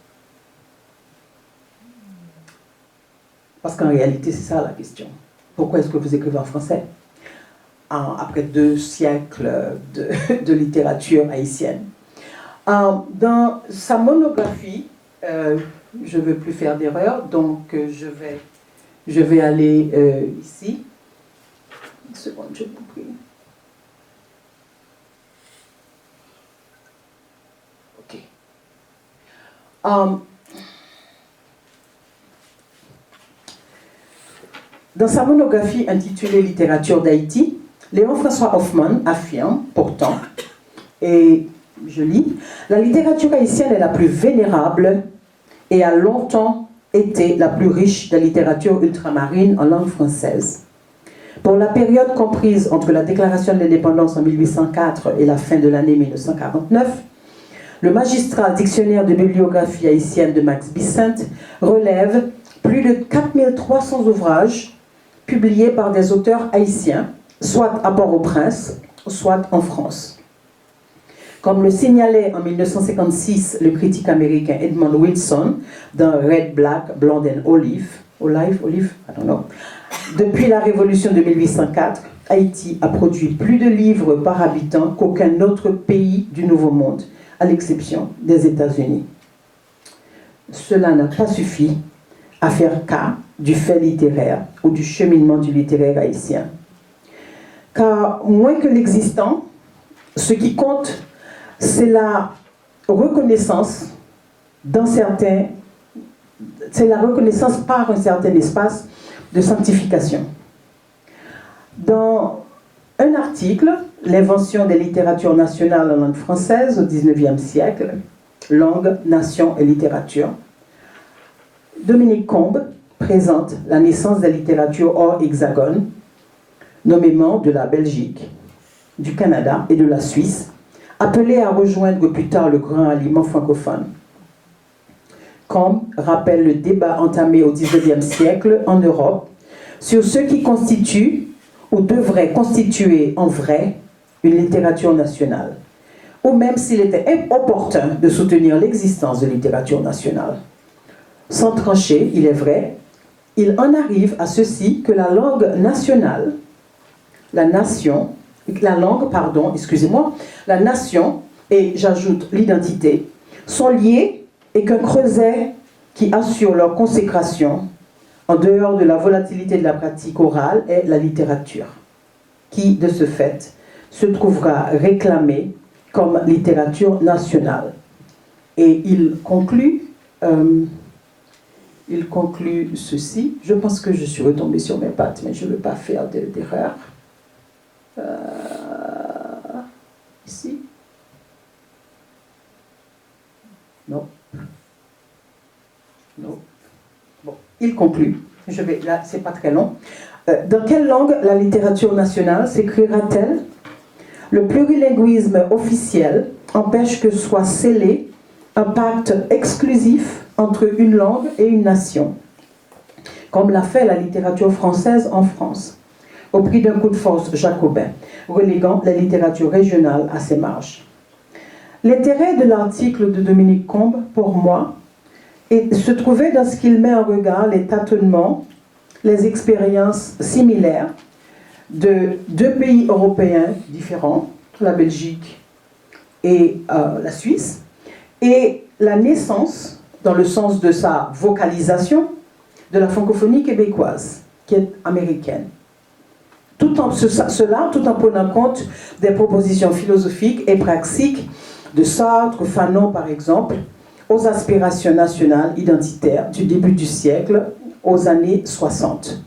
Parce qu'en réalité, c'est ça la question. Pourquoi est-ce que vous écrivez en français après 2 siècles de littérature haïtienne? Dans sa monographie, je ne veux plus faire d'erreur, donc je vais aller ici. Une seconde, je vous prie. Ok. Dans sa monographie intitulée Littérature d'Haïti, Léon-François Hoffmann affirme pourtant, et je lis, « La littérature haïtienne est la plus vénérable et a longtemps été la plus riche de la littérature ultramarine en langue française. Pour la période comprise entre la déclaration de l'indépendance en 1804 et la fin de l'année 1949, le magistral dictionnaire de bibliographie haïtienne de Max Bissent relève plus de 4300 ouvrages publiés par des auteurs haïtiens, soit à Port-au-Prince, soit en France. Comme le signalait en 1956 le critique américain Edmund Wilson dans Red, Black, Blonde and Olive, I don't know. Depuis la révolution de 1804, Haïti a produit plus de livres par habitant qu'aucun autre pays du Nouveau Monde, à l'exception des États-Unis. Cela n'a pas suffi à faire cas du fait littéraire ou du cheminement du littéraire haïtien. Car moins que l'existant, ce qui compte, c'est la reconnaissance par un certain espace de sanctification. Dans un article, L'invention des littératures nationales en langue française au XIXe siècle, langue, nation et littérature, Dominique Combe présente la naissance des littératures hors hexagone, nommément de la Belgique, du Canada et de la Suisse, appelées à rejoindre plus tard le grand aliment francophone. Combe rappelle le débat entamé au XIXe siècle en Europe sur ce qui constitue ou devrait constituer en vrai une littérature nationale, ou même s'il était opportun de soutenir l'existence de littérature nationale. Sans trancher, il est vrai, il en arrive à ceci que la langue nationale, la nation et j'ajoute l'identité, sont liés et qu'un creuset qui assure leur consécration en dehors de la volatilité de la pratique orale est la littérature, qui, de ce fait, se trouvera réclamée comme littérature nationale. Et il conclut ceci. Je pense que je suis retombée sur mes pattes, mais je ne veux pas faire d'erreur. Ici. il conclut, là c'est pas très long, dans quelle langue la littérature nationale s'écrira-t-elle? Le plurilinguisme officiel empêche que soit scellé un pacte exclusif entre une langue et une nation, comme l'a fait la littérature française en France, au prix d'un coup de force jacobin, reléguant la littérature régionale à ses marges. L'intérêt de l'article de Dominique Combe, pour moi, se trouvait dans ce qu'il met en regard les tâtonnements, les expériences similaires de deux pays européens différents, la Belgique et la Suisse, et la naissance, dans le sens de sa vocalisation, de la francophonie québécoise, qui est américaine. Tout en prenant compte des propositions philosophiques et pratiques de Sartre, Fanon par exemple, aux aspirations nationales identitaires du début du siècle aux années 60.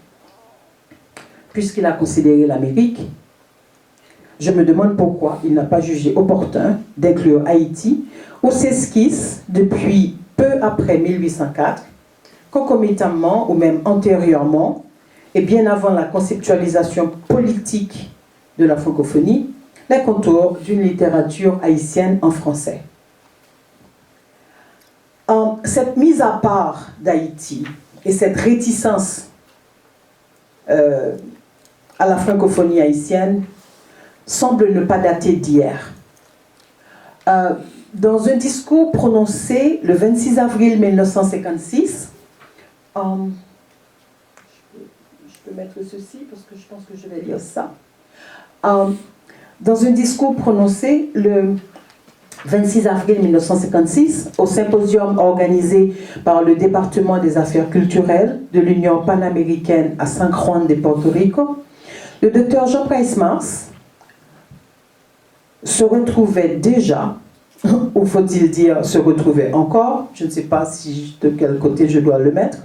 Puisqu'il a considéré l'Amérique, je me demande pourquoi il n'a pas jugé opportun d'inclure Haïti, où s'esquisse depuis peu après 1804, concomitamment ou même antérieurement, et bien avant la conceptualisation politique de la francophonie, les contours d'une littérature haïtienne en français. Cette mise à part d'Haïti et cette réticence à la francophonie haïtienne semble ne pas dater d'hier. Dans un discours prononcé le 26 avril 1956, je peux mettre ceci parce que je pense que je vais lire ça. Dans un discours prononcé le 26 avril 1956, au symposium organisé par le département des affaires culturelles de l'Union panaméricaine à San Juan de Porto Rico, le docteur Jean Price-Mars se retrouvait déjà, ou faut-il dire se retrouvait encore, je ne sais pas de quel côté je dois le mettre,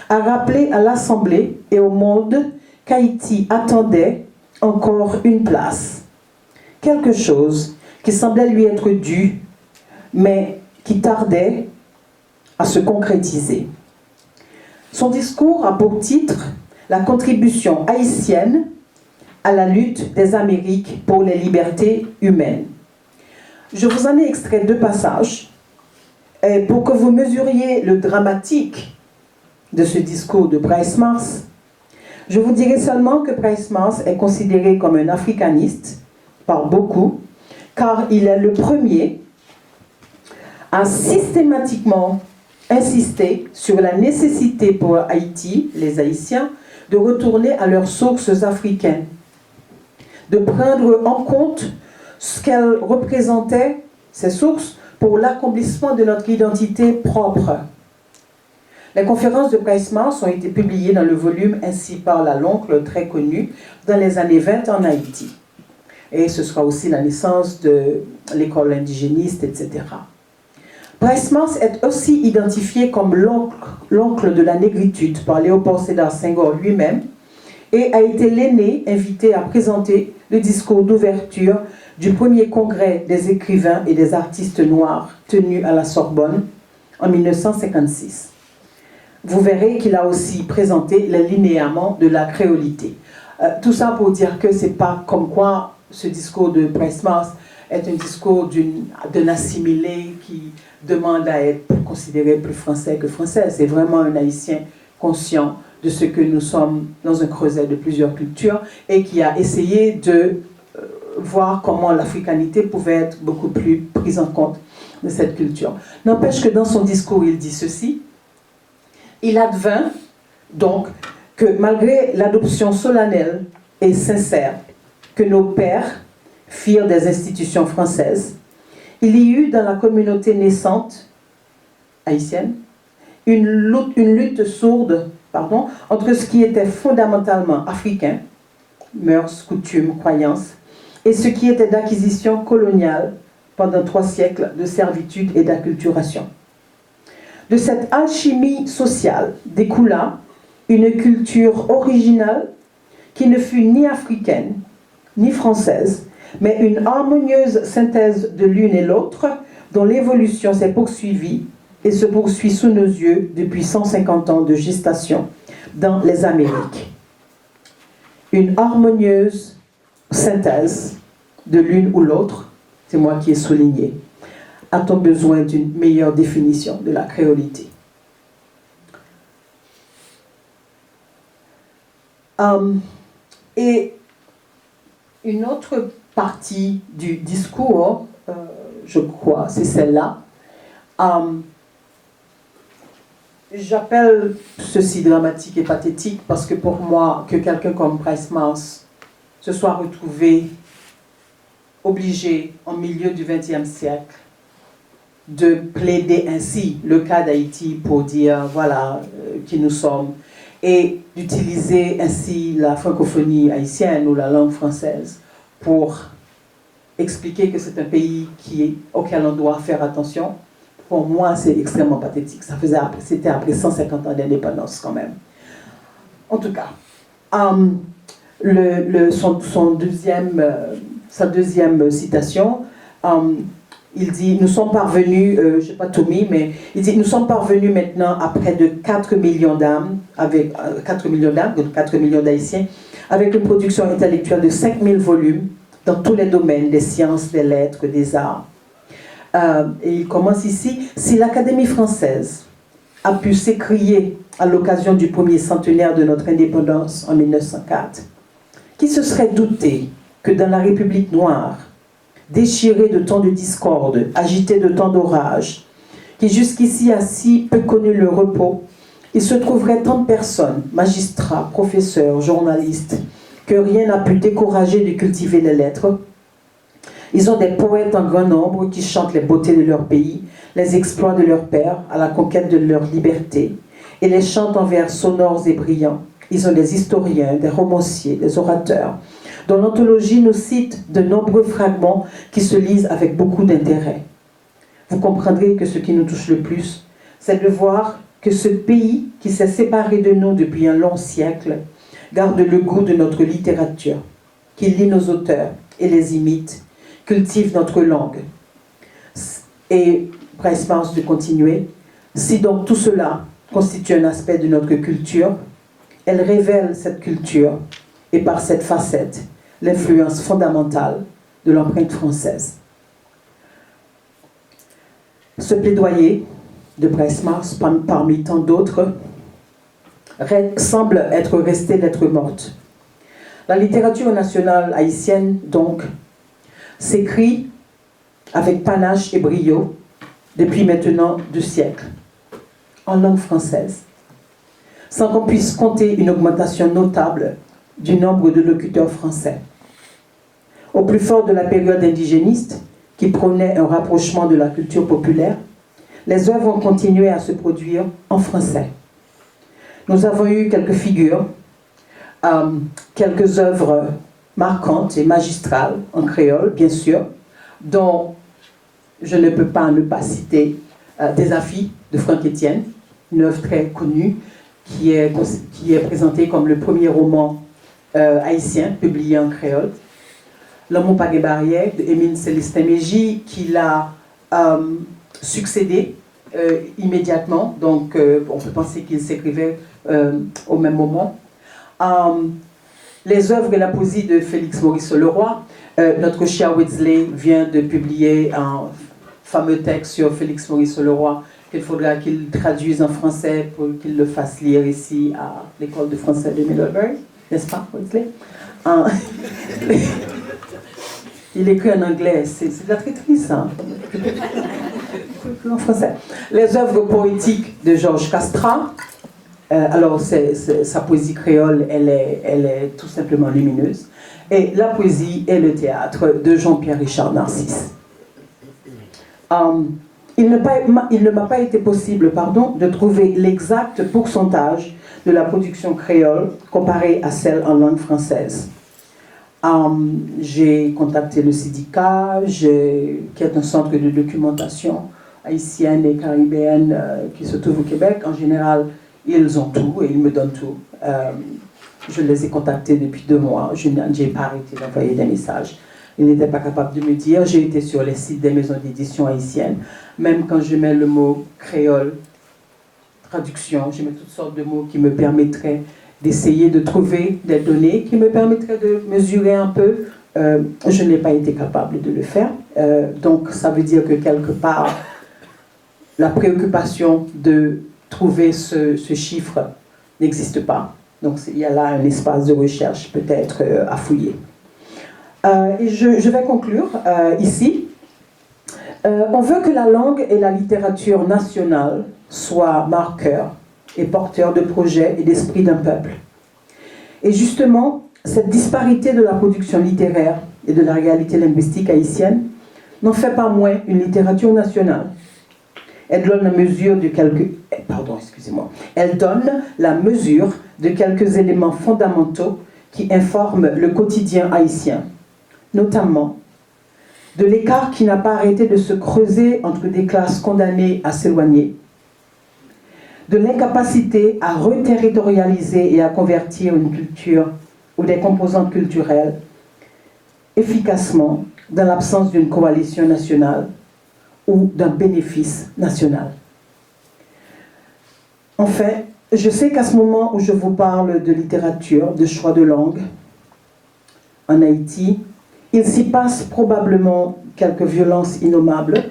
à rappeler à l'Assemblée et au monde qu'Haïti attendait encore une place, quelque chose qui semblait lui être dû, mais qui tardait à se concrétiser. Son discours a pour titre « La contribution haïtienne à la lutte des Amériques pour les libertés humaines ». Je vous en ai extrait deux passages pour que vous mesuriez le dramatique de ce discours de Price-Mars. Je vous dirai seulement que Price-Mars est considéré comme un africaniste par beaucoup, car il est le premier à systématiquement insister sur la nécessité pour Haïti, les Haïtiens, de retourner à leurs sources africaines, de prendre en compte ce qu'elles représentaient, ces sources, pour l'accomplissement de notre identité propre. Les conférences de Price-Mars ont été publiées dans le volume Ainsi parle à l'oncle, très connu, dans les années 20 en Haïti. Et ce sera aussi la naissance de l'école indigéniste, etc. Price-Mars est aussi identifié comme l'oncle de la négritude par Léopold Sédar Senghor lui-même et a été l'aîné invité à présenter le discours d'ouverture du premier congrès des écrivains et des artistes noirs tenu à la Sorbonne en 1956. Vous verrez qu'il a aussi présenté les linéaments de la créolité. Tout ça pour dire que c'est pas comme quoi ce discours de Price-Mars est un discours d'un assimilé qui demande à être considéré plus français que français. C'est vraiment un Haïtien conscient de ce que nous sommes dans un creuset de plusieurs cultures et qui a essayé de voir comment l'africanité pouvait être beaucoup plus prise en compte de cette culture. N'empêche que dans son discours, il dit ceci. Il advint donc que malgré l'adoption solennelle et sincère que nos pères firent des institutions françaises, il y eut dans la communauté naissante haïtienne une lutte sourde entre ce qui était fondamentalement africain, mœurs, coutumes, croyances, et ce qui était d'acquisition coloniale pendant 3 siècles de servitude et d'acculturation. De cette alchimie sociale découla une culture originale qui ne fut ni africaine, ni française, mais une harmonieuse synthèse de l'une et l'autre, dont l'évolution s'est poursuivie et se poursuit sous nos yeux depuis 150 ans de gestation dans les Amériques. Une harmonieuse synthèse de l'une ou l'autre, c'est moi qui ai souligné. A-t-on besoin d'une meilleure définition de la créolité? Et une autre partie du discours, je crois, c'est celle-là. J'appelle ceci dramatique et pathétique parce que pour moi, que quelqu'un comme Bryce Mars se soit retrouvé obligé, en milieu du XXe siècle, de plaider ainsi le cas d'Haïti pour dire, voilà, qui nous sommes, et d'utiliser ainsi la francophonie haïtienne ou la langue française pour expliquer que c'est un pays auquel on doit faire attention. Pour moi, c'est extrêmement pathétique. C'était après 150 ans d'indépendance quand même. En tout cas, sa deuxième citation, il dit, nous sommes parvenus, je ne sais pas Tommy, mais il dit, nous sommes parvenus maintenant à près de 4 millions d'âmes, donc 4 millions d'Haïtiens, avec une production intellectuelle de 5000 volumes dans tous les domaines des sciences, des lettres, des arts. Et il commence ici, si l'Académie française a pu s'écrier à l'occasion du premier centenaire de notre indépendance en 1904, qui se serait douté que dans la République noire, déchirée de tant de discorde, agitée de tant d'orages, qui jusqu'ici a si peu connu le repos, il se trouverait tant de personnes, magistrats, professeurs, journalistes, que rien n'a pu décourager de cultiver les lettres. Ils ont des poètes en grand nombre qui chantent les beautés de leur pays, les exploits de leur père à la conquête de leur liberté, et les chantent en vers sonores et brillants. Ils ont des historiens, des romanciers, des orateurs, dont l'anthologie nous cite de nombreux fragments qui se lisent avec beaucoup d'intérêt. Vous comprendrez que ce qui nous touche le plus, c'est de voir que ce pays qui s'est séparé de nous depuis un long siècle garde le goût de notre littérature, qu'il lit nos auteurs et les imite, cultive notre langue. Et Bryce Mars de continuer, si donc tout cela constitue un aspect de notre culture, elle révèle cette culture et par cette facette, l'influence fondamentale de l'empreinte française. Ce plaidoyer de Bryce Mars, parmi tant d'autres, semble être resté lettre morte. La littérature nationale haïtienne, donc, s'écrit avec panache et brio depuis maintenant 2 siècles, en langue française, sans qu'on puisse compter une augmentation notable du nombre de locuteurs français. Au plus fort de la période indigéniste, qui prônait un rapprochement de la culture populaire, les œuvres ont continué à se produire en français. Nous avons eu quelques figures, quelques œuvres marquantes et magistrales en créole, bien sûr, dont je ne peux pas ne pas citer Des Afis de Franck Etienne, une œuvre très connue qui est présentée comme le premier roman haïtien publié en créole. L'amour pas des barrières de Émile Célestin Mégy, qui l'a succédé immédiatement, donc on peut penser qu'ils s'écrivaient au même moment. Les œuvres et la poésie de Félix Maurice Leroy. Notre cher Wesley vient de publier un fameux texte sur Félix Maurice Leroy qu'il faudra qu'il traduise en français pour qu'il le fasse lire ici à l'école de français de Middlebury, n'est-ce pas, Wesley? Il écrit en anglais, c'est de la traîtrise, hein? En français. Les œuvres poétiques de Georges Castrat. Alors, sa poésie créole, elle est tout simplement lumineuse. Et la poésie et le théâtre de Jean-Pierre Richard Narcisse. Il ne m'a pas été possible, de trouver l'exact pourcentage de la production créole comparée à celle en langue française. J'ai contacté le syndicat, qui est un centre de documentation haïtienne et caribéenne qui se trouve au Québec. En général, ils ont tout et ils me donnent tout. Je les ai contactés depuis 2 mois. Je n'ai pas arrêté d'envoyer des messages. Il n'était pas capable de me dire. J'ai été sur les sites des maisons d'édition haïtiennes. Même quand je mets le mot créole, traduction, je mets toutes sortes de mots qui me permettraient d'essayer de trouver des données qui me permettraient de mesurer un peu. Je n'ai pas été capable de le faire. Donc ça veut dire que quelque part, la préoccupation de trouver ce chiffre n'existe pas. Donc il y a là un espace de recherche peut-être à fouiller. Et je vais conclure ici. On veut que la langue et la littérature nationale soient marqueurs et porteurs de projets et d'esprit d'un peuple. Et justement, cette disparité de la production littéraire et de la réalité linguistique haïtienne n'en fait pas moins une littérature nationale. Elle donne la mesure de quelques... Elle donne la mesure de quelques éléments fondamentaux qui informent le quotidien haïtien, notamment de l'écart qui n'a pas arrêté de se creuser entre des classes condamnées à s'éloigner, de l'incapacité à reterritorialiser et à convertir une culture ou des composantes culturelles efficacement dans l'absence d'une coalition nationale ou d'un bénéfice national. Enfin, je sais qu'à ce moment où je vous parle de littérature, de choix de langue, en Haïti, il s'y passe probablement quelques violences innommables,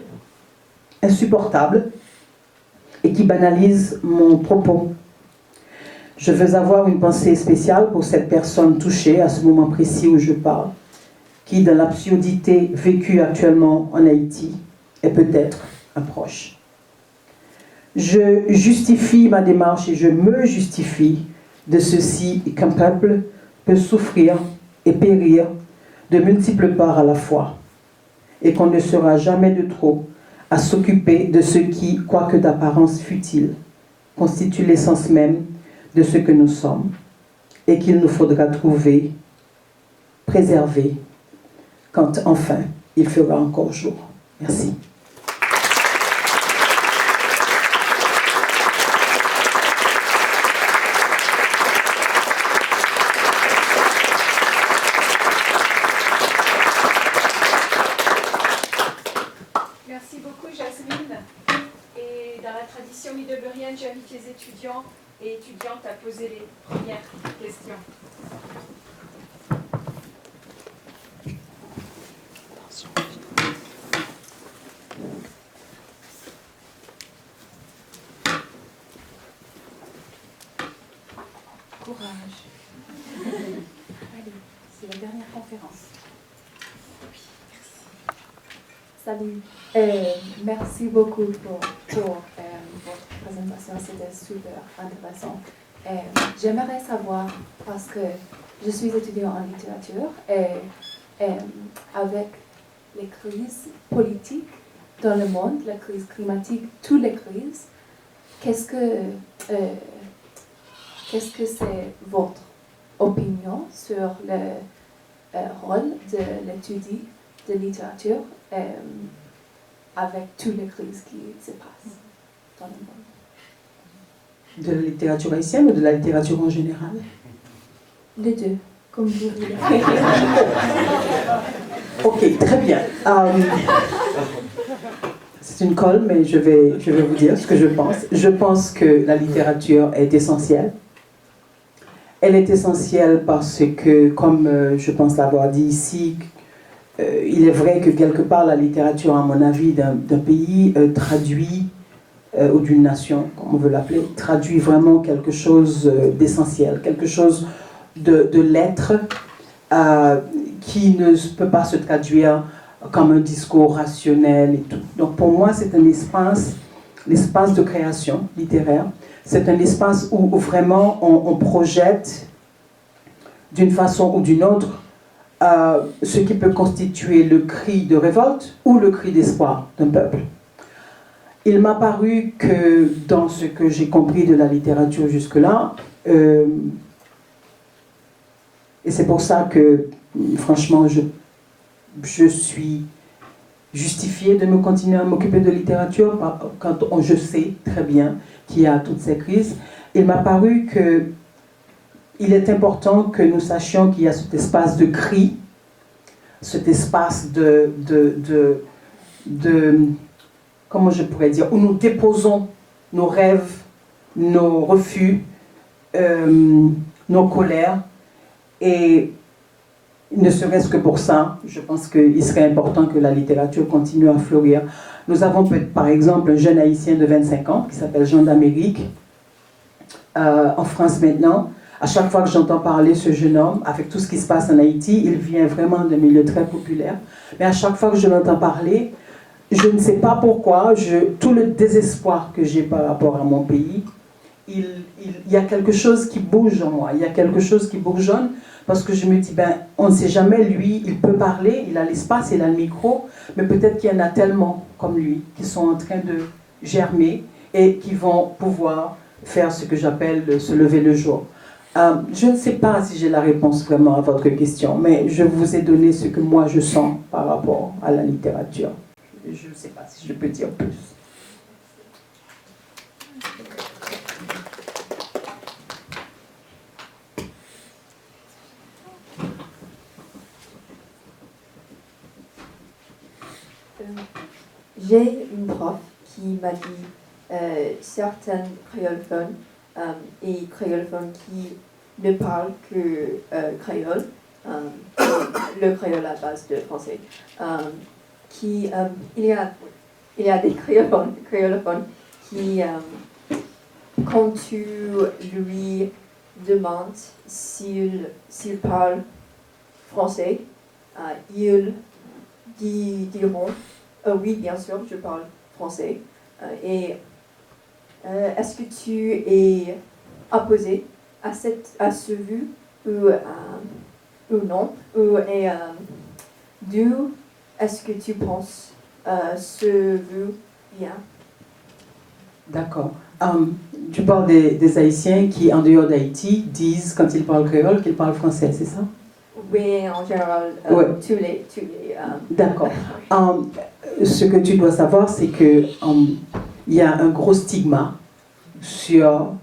insupportables, et qui banalisent mon propos. Je veux avoir une pensée spéciale pour cette personne touchée à ce moment précis où je parle, qui, dans l'absurdité vécue actuellement en Haïti, est peut-être un proche. Je justifie ma démarche et je me justifie de ceci qu'un peuple peut souffrir et périr de multiples parts à la fois, et qu'on ne sera jamais de trop à s'occuper de ce qui, quoique d'apparence futile, constitue l'essence même de ce que nous sommes, et qu'il nous faudra trouver, préserver, quand enfin il fera encore jour. Merci. Merci beaucoup, Jasmine. Et dans la tradition middelburgienne, j'invite les étudiants et étudiantes à poser les premières questions. Courage. Allez, c'est la dernière conférence. Salut. Merci beaucoup pour votre présentation, c'était super intéressant. J'aimerais savoir, parce que je suis étudiant en littérature, et avec les crises politiques dans le monde, la crise climatique, toutes les crises, qu'est-ce que c'est votre opinion sur le rôle de l'étude de littérature avec toutes les crises qui se passent dans le monde? De la littérature haïtienne ou de la littérature en général? Les deux, comme vous voulez. Ok, très bien. C'est une colle, mais je vais vous dire ce que je pense. Je pense que la littérature est essentielle. Elle est essentielle parce que, comme je pense l'avoir dit ici, il est vrai que quelque part la littérature, à mon avis, d'un pays traduit, ou d'une nation, comme on veut l'appeler, traduit vraiment quelque chose d'essentiel, quelque chose de l'être qui ne peut pas se traduire comme un discours rationnel et tout. Donc pour moi, c'est un espace, l'espace de création littéraire. C'est un espace où vraiment on projette d'une façon ou d'une autre ce qui peut constituer le cri de révolte ou le cri d'espoir d'un peuple. Il m'a paru que dans ce que j'ai compris de la littérature jusque-là, et c'est pour ça que franchement je suis justifiée de me continuer à m'occuper de littérature quand je sais très bien qu'il y a toutes ces crises. Il m'a paru qu'il est important que nous sachions qu'il y a cet espace de cri cet espace comment je pourrais dire, où nous déposons nos rêves, nos refus, nos colères. Et ne serait-ce que pour ça, je pense qu'il serait important que la littérature continue à fleurir. Nous avons par exemple un jeune haïtien de 25 ans qui s'appelle Jean d'Amérique, en France maintenant. À chaque fois que j'entends parler ce jeune homme, avec tout ce qui se passe en Haïti, il vient vraiment d'un milieu très populaire. Mais à chaque fois que je l'entends parler, je ne sais pas pourquoi, tout le désespoir que j'ai par rapport à mon pays, il y a quelque chose qui bouge en moi, il y a quelque chose qui bourgeonne, parce que je me dis, on ne sait jamais, lui, il peut parler, il a l'espace, il a le micro, mais peut-être qu'il y en a tellement comme lui, qui sont en train de germer et qui vont pouvoir faire ce que j'appelle se lever le jour. Je ne sais pas si j'ai la réponse vraiment à votre question, mais je vous ai donné ce que moi je sens par rapport à la littérature. Je ne sais pas si je peux dire plus. J'ai une prof qui m'a dit certains créolophones et créolophones qui ne parlent que créole, le créole à base de français, il y a des créolophones qui, quand tu lui demandes s'il parle français, ils diront oui, bien sûr, je parle français. Est-ce que tu es opposé à ce vue ou non? D'où est-ce que tu penses ce vue vient? D'accord. Tu parles des Haïtiens qui, en dehors d'Haïti, disent, quand ils parlent créole, qu'ils parlent français, c'est ça? Oui, en général, Ouais. tous les D'accord. Ce que tu dois savoir, c'est que il y a un gros stigma sur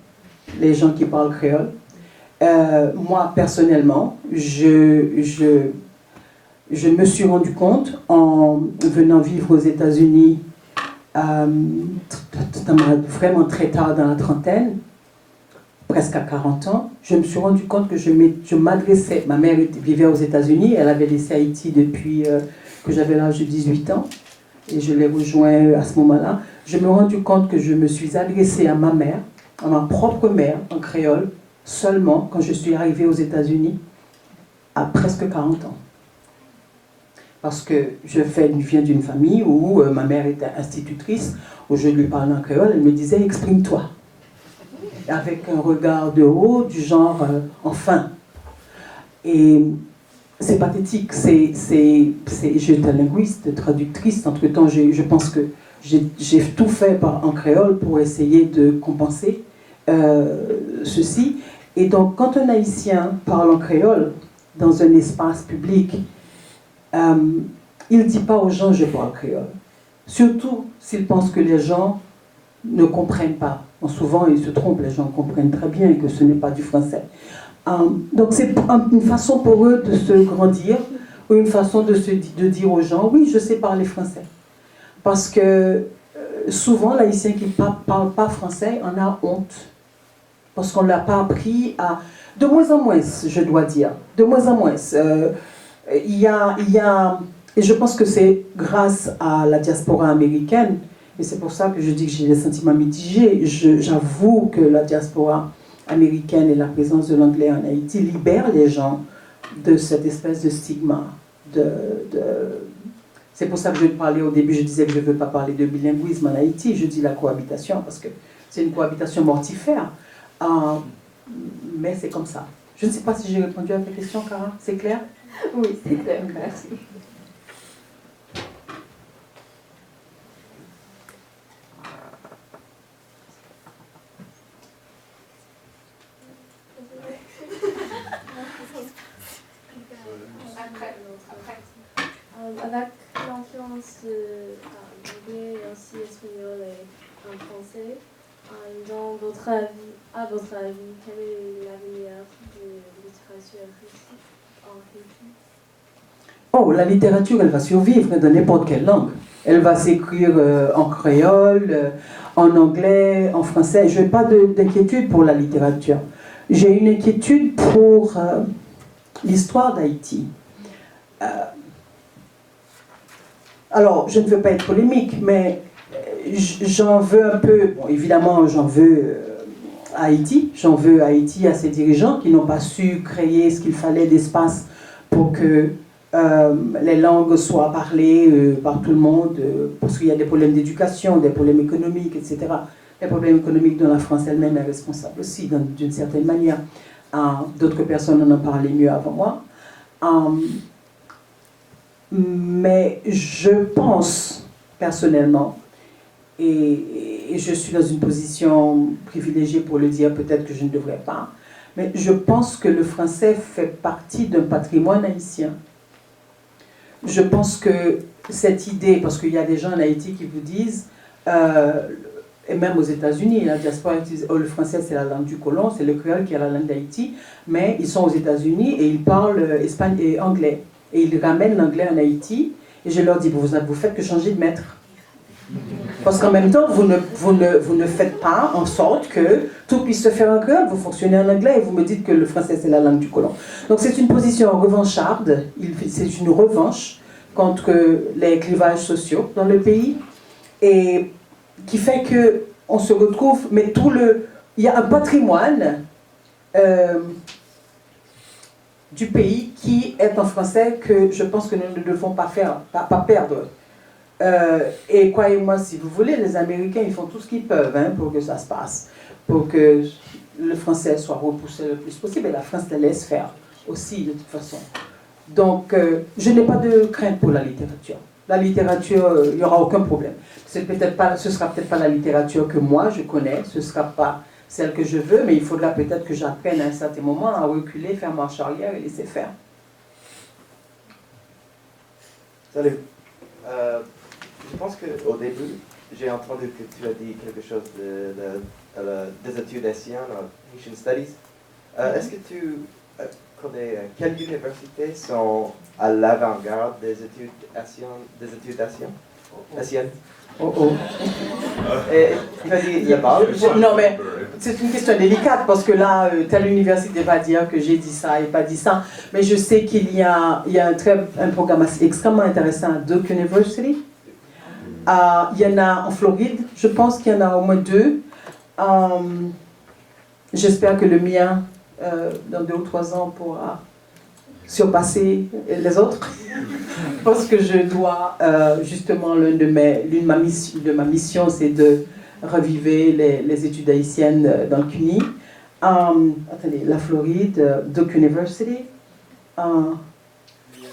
les gens qui parlent créole. Moi, personnellement, je me suis rendu compte en venant vivre aux États-Unis vraiment très tard dans la trentaine, presque à 40 ans, je me suis rendu compte que je m'adressais, ma mère vivait aux États-Unis, elle avait laissé Haïti depuis que j'avais l'âge de 18 ans, et je l'ai rejoint à ce moment-là. Je me suis rendu compte que je me suis adressée à ma mère, à ma propre mère, en créole, seulement quand je suis arrivée aux États-Unis, à presque 40 ans. Parce que je viens d'une famille où ma mère était institutrice, où je lui parlais en créole, elle me disait « exprime-toi ». Avec un regard de haut, du genre enfin. Et c'est pathétique, j'étais linguiste, traductrice, entre-temps je pense que j'ai tout fait en créole pour essayer de compenser ceci. Et donc quand un Haïtien parle en créole dans un espace public, il ne dit pas aux gens « je parle créole ». Surtout s'il pense que les gens ne comprennent pas. Bon, souvent, ils se trompent, les gens comprennent très bien que ce n'est pas du français. Donc c'est une façon pour eux de se grandir, ou une façon de dire aux gens « oui, je sais parler français ». Parce que souvent, l'Haïtien qui ne parle pas français en a honte. Parce qu'on ne l'a pas appris à... De moins en moins, je dois dire. De moins en moins. Il y a... Et je pense que c'est grâce à la diaspora américaine, et c'est pour ça que je dis que j'ai des sentiments mitigés. J'avoue que la diaspora américaine et la présence de l'anglais en Haïti libèrent les gens de cette espèce de stigma. C'est pour ça que je parlais au début, je disais que je ne veux pas parler de bilinguisme en Haïti, je dis la cohabitation, parce que c'est une cohabitation mortifère. Mais c'est comme ça. Je ne sais pas si j'ai répondu à ta question, Cara. C'est clair? Oui, c'est clair, merci. Avec l'influence de l'anglais et aussi espagnol et français, à votre avis, quel est l'avenir de la littérature en Haïti? Oh, la littérature, elle va survivre dans n'importe quelle langue. Elle va s'écrire en créole, en anglais, en français. Je n'ai pas d'inquiétude pour la littérature. J'ai une inquiétude pour l'histoire d'Haïti. Alors, je ne veux pas être polémique, mais j'en veux un peu, bon, évidemment, j'en veux à Haïti. J'en veux à Haïti, à ses dirigeants qui n'ont pas su créer ce qu'il fallait d'espace pour que les langues soient parlées par tout le monde, parce qu'il y a des problèmes d'éducation, des problèmes économiques, etc. Les problèmes économiques dont la France elle-même est responsable aussi, d'une certaine manière. D'autres personnes en ont parlé mieux avant moi. Mais je pense, personnellement, et je suis dans une position privilégiée pour le dire, peut-être que je ne devrais pas, mais je pense que le français fait partie d'un patrimoine haïtien. Je pense que cette idée, parce qu'il y a des gens en Haïti qui vous disent, et même aux États-Unis, la diaspora disent, oh, le français c'est la langue du colon, c'est le créole qui est la langue d'Haïti, mais ils sont aux États-Unis et ils parlent espagnol et anglais. Et ils ramènent l'anglais en Haïti, et je leur dis, vous faites que changer de maître. Parce qu'en même temps, vous ne faites pas en sorte que tout puisse se faire en créole. Vous fonctionnez en anglais et vous me dites que le français c'est la langue du colon. Donc c'est une position revancharde, c'est une revanche contre les clivages sociaux dans le pays, et qui fait qu'on se retrouve, mais il y a un patrimoine du pays qui est en français que je pense que nous ne devons pas perdre. Et croyez-moi, si vous voulez, les Américains, ils font tout ce qu'ils peuvent pour que ça se passe, pour que le français soit repoussé le plus possible, et la France les laisse faire aussi, de toute façon. Donc, je n'ai pas de crainte pour la littérature. La littérature, il n'y aura aucun problème. Ce ne sera peut-être pas la littérature que moi je connais, ce ne sera pas celle que je veux, mais il faudra peut-être que j'apprenne à un certain moment à reculer, faire marche arrière et laisser faire. Salut. Je pense qu'au début, j'ai entendu que tu as dit quelque chose des études haïtiennes, Haitian Studies. Est-ce que tu connais quelles universités sont à l'avant-garde des études haïtiennes? Et tu as dit là-bas. Non, mais c'est une question délicate parce que là, telle université va dire que j'ai dit ça et pas dit ça. Mais je sais qu'il y a un programme extrêmement intéressant à Duke University. Il y en a en Floride, je pense qu'il y en a au moins 2. J'espère que le mien, dans 2 ou 3 ans, pourra surpasser les autres. Parce que je dois, justement, l'une de ma mission, c'est de reviver les études haïtiennes dans le CUNY. Attendez, la Floride, Duke University.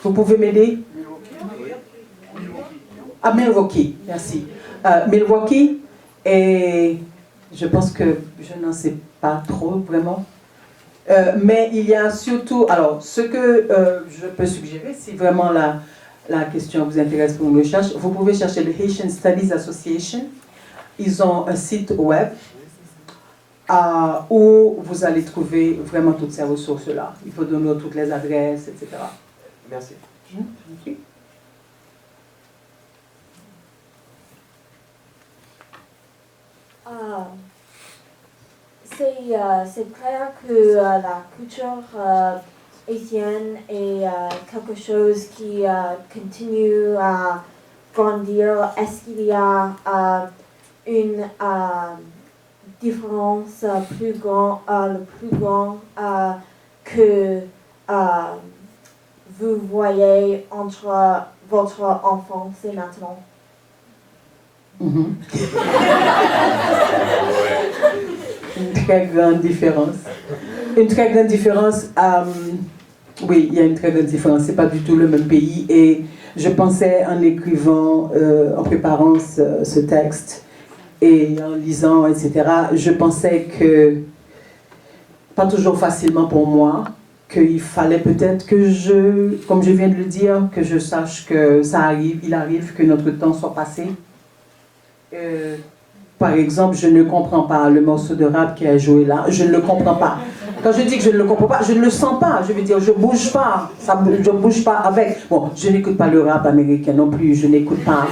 Vous pouvez m'aider? À Milwaukee, merci. Milwaukee, et je pense que je n'en sais pas trop vraiment. Mais il y a surtout, alors ce que je peux suggérer, si vraiment la question vous intéresse pour une recherche, vous pouvez chercher le Haitian Studies Association. Ils ont un site web où vous allez trouver vraiment toutes ces ressources-là. Il faut donner toutes les adresses, etc. Merci. Merci. C'est clair que la culture haïtienne est quelque chose qui continue à grandir. Est-ce qu'il y a une différence plus grande que vous voyez entre votre enfance et maintenant? Une très grande différence. Une très grande différence. Oui, il y a une très grande différence. C'est pas du tout le même pays. Et je pensais en écrivant, en préparant ce texte et en lisant, etc., je pensais que, pas toujours facilement pour moi, qu'il fallait peut-être que comme je viens de le dire, que je sache que il arrive que notre temps soit passé. Par exemple, je ne comprends pas le morceau de rap qui a joué là. Je ne le comprends pas. Quand je dis que je ne le comprends pas, je ne le sens pas. Je veux dire, je ne bouge pas. Je ne bouge pas avec. Bon, je n'écoute pas le rap américain non plus. Je n'écoute pas.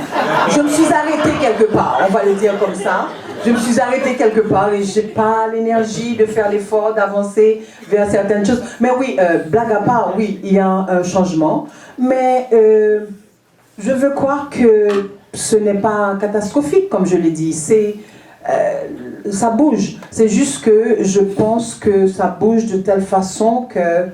Je me suis arrêtée quelque part. On va le dire comme ça. Je me suis arrêtée quelque part et je n'ai pas l'énergie de faire l'effort d'avancer vers certaines choses. Mais oui, blague à part, oui, il y a un changement. Mais je veux croire que ce n'est pas catastrophique, comme je l'ai dit. Ça bouge. C'est juste que je pense que ça bouge de telle façon que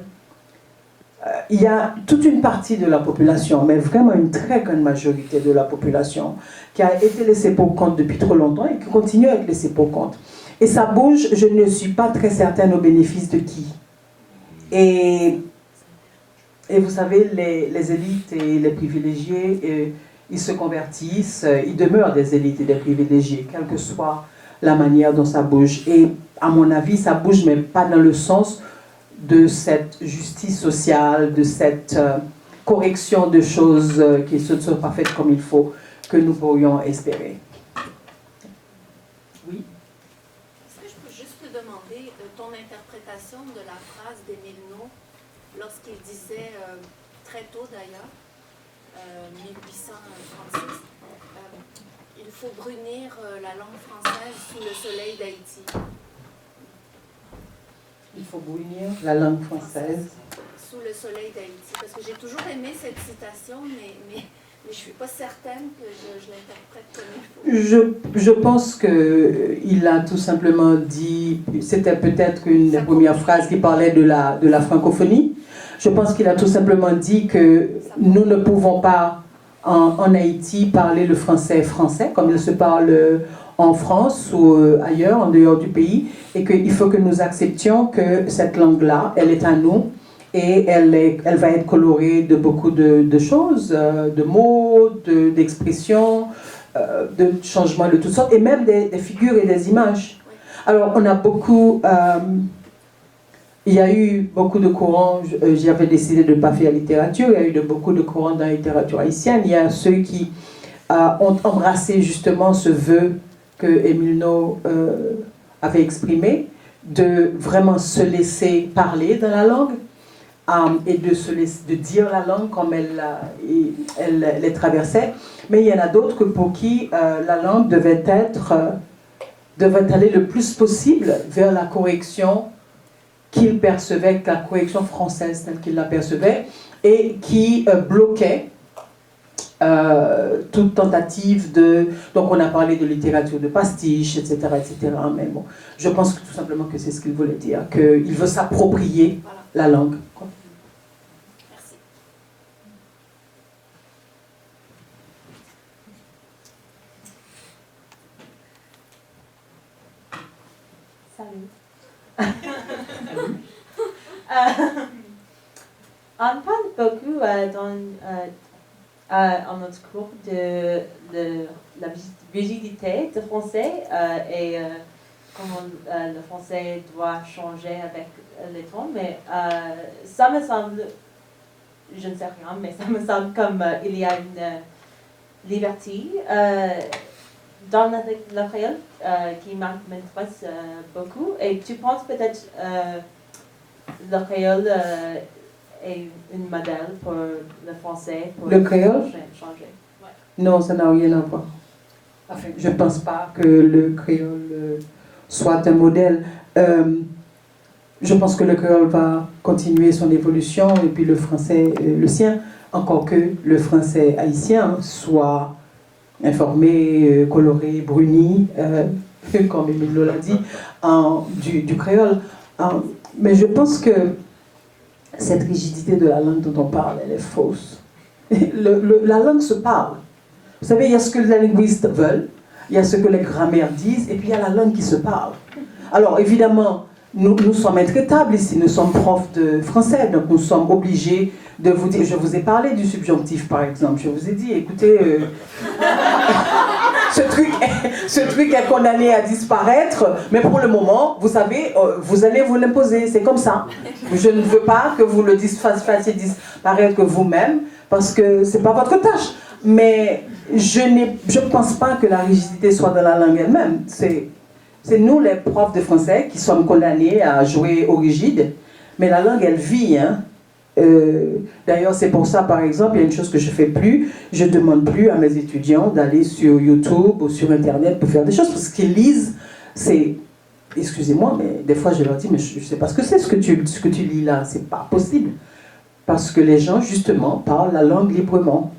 il y a toute une partie de la population, mais vraiment une très grande majorité de la population, qui a été laissée pour compte depuis trop longtemps et qui continue à être laissée pour compte. Et ça bouge, je ne suis pas très certaine au bénéfice de qui. Et vous savez, les élites et les privilégiés, ils se convertissent, ils demeurent des élites et des privilégiés, quelle que soit la manière dont ça bouge. Et à mon avis, ça bouge, mais pas dans le sens de cette justice sociale, de cette correction de choses qui ne sont pas faites comme il faut, que nous pourrions espérer. Oui. Est-ce que je peux juste te demander ton interprétation de la phrase d'Émile No lorsqu'il disait, très tôt d'ailleurs, 1836, il faut brunir la langue française sous le soleil d'Haïti. Il faut brunir la langue française sous le soleil d'Haïti. Parce que j'ai toujours aimé cette citation, mais je ne suis pas certaine que je l'interprète comme il faut. Je pense qu'il a tout simplement dit, c'était peut-être une des premières phrases qui parlait de la francophonie. Je pense qu'il a tout simplement dit que nous ne pouvons pas en Haïti parler le français comme il se parle en France ou ailleurs, en dehors du pays, et qu'il faut que nous acceptions que cette langue-là, elle est à nous, et elle va être colorée de beaucoup de choses, de mots, d'expressions, de changements de toutes sortes, et même des figures et des images. Alors, on a beaucoup... il y a eu beaucoup de courants, j'avais décidé de ne pas faire littérature, il y a eu beaucoup de courants dans la littérature haïtienne. Il y a ceux qui ont embrassé justement ce vœu que Émile No avait exprimé, de vraiment se laisser parler dans la langue et de dire la langue comme elle les traversait. Mais il y en a d'autres pour qui la langue devait aller le plus possible vers la correction qu'il percevait, la correction française telle qu'il la percevait, et qui bloquait toute tentative de... Donc on a parlé de littérature de pastiche, etc., etc. Mais bon, je pense que tout simplement que c'est ce qu'il voulait dire, qu'il veut s'approprier la langue. Merci. Salut. On parle beaucoup en notre cours de la rigidité du français et comment le français doit changer avec le temps, mais ça me semble, je ne sais rien, mais ça me semble comme il y a une liberté dans le créole qui m'intéresse beaucoup. Et tu penses peut-être le créole est une modèle pour le français pour le créole changer? Ouais. Non, ça n'a rien à voir. Enfin, je ne pense pas que le créole soit un modèle. Je pense que le créole va continuer son évolution et puis le français le sien, encore que le français haïtien soit informé, coloré, bruni, comme Émile l'a dit, du créole. Mais je pense que cette rigidité de la langue dont on parle, elle est fausse. La langue se parle. Vous savez, il y a ce que les linguistes veulent, il y a ce que les grammaires disent, et puis il y a la langue qui se parle. Alors évidemment, nous sommes intraitables ici, nous sommes profs de français, donc nous sommes obligés de vous dire, je vous ai parlé du subjonctif par exemple, je vous ai dit, écoutez, ce truc est condamné à disparaître, mais pour le moment, vous savez, vous allez vous l'imposer, c'est comme ça. Je ne veux pas que vous le fassiez disparaître vous-même, parce que c'est pas votre tâche. Mais je ne pense pas que la rigidité soit dans la langue elle-même. C'est nous, les profs de français, qui sommes condamnés à jouer au rigide. Mais la langue, elle vit. Hein. D'ailleurs, c'est pour ça, par exemple, il y a une chose que je ne fais plus. Je ne demande plus à mes étudiants d'aller sur YouTube ou sur Internet pour faire des choses. Parce qu'ils lisent, c'est... Excusez-moi, mais des fois, je leur dis, mais je ne sais pas ce que c'est, ce que tu lis là. C'est pas possible. Parce que les gens, justement, parlent la langue librement.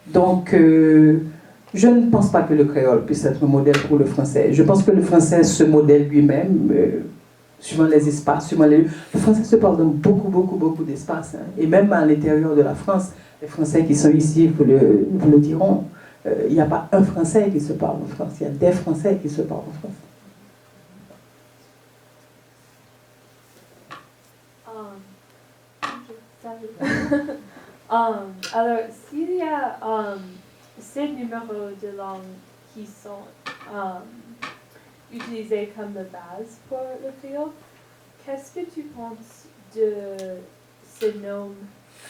Donc, je ne pense pas que le créole puisse être un modèle pour le français. Je pense que le français se modèle lui-même, suivant les espaces, suivant les... Le français se parle dans beaucoup d'espaces. Hein. Et même à l'intérieur de la France, les Français qui sont ici vous le diront, il n'y a pas un Français qui se parle en France, il y a des Français qui se parlent en France. Alors, s'il y a ces numéros de langue qui sont utilisés comme la base pour le créole, qu'est-ce que tu penses de ce nom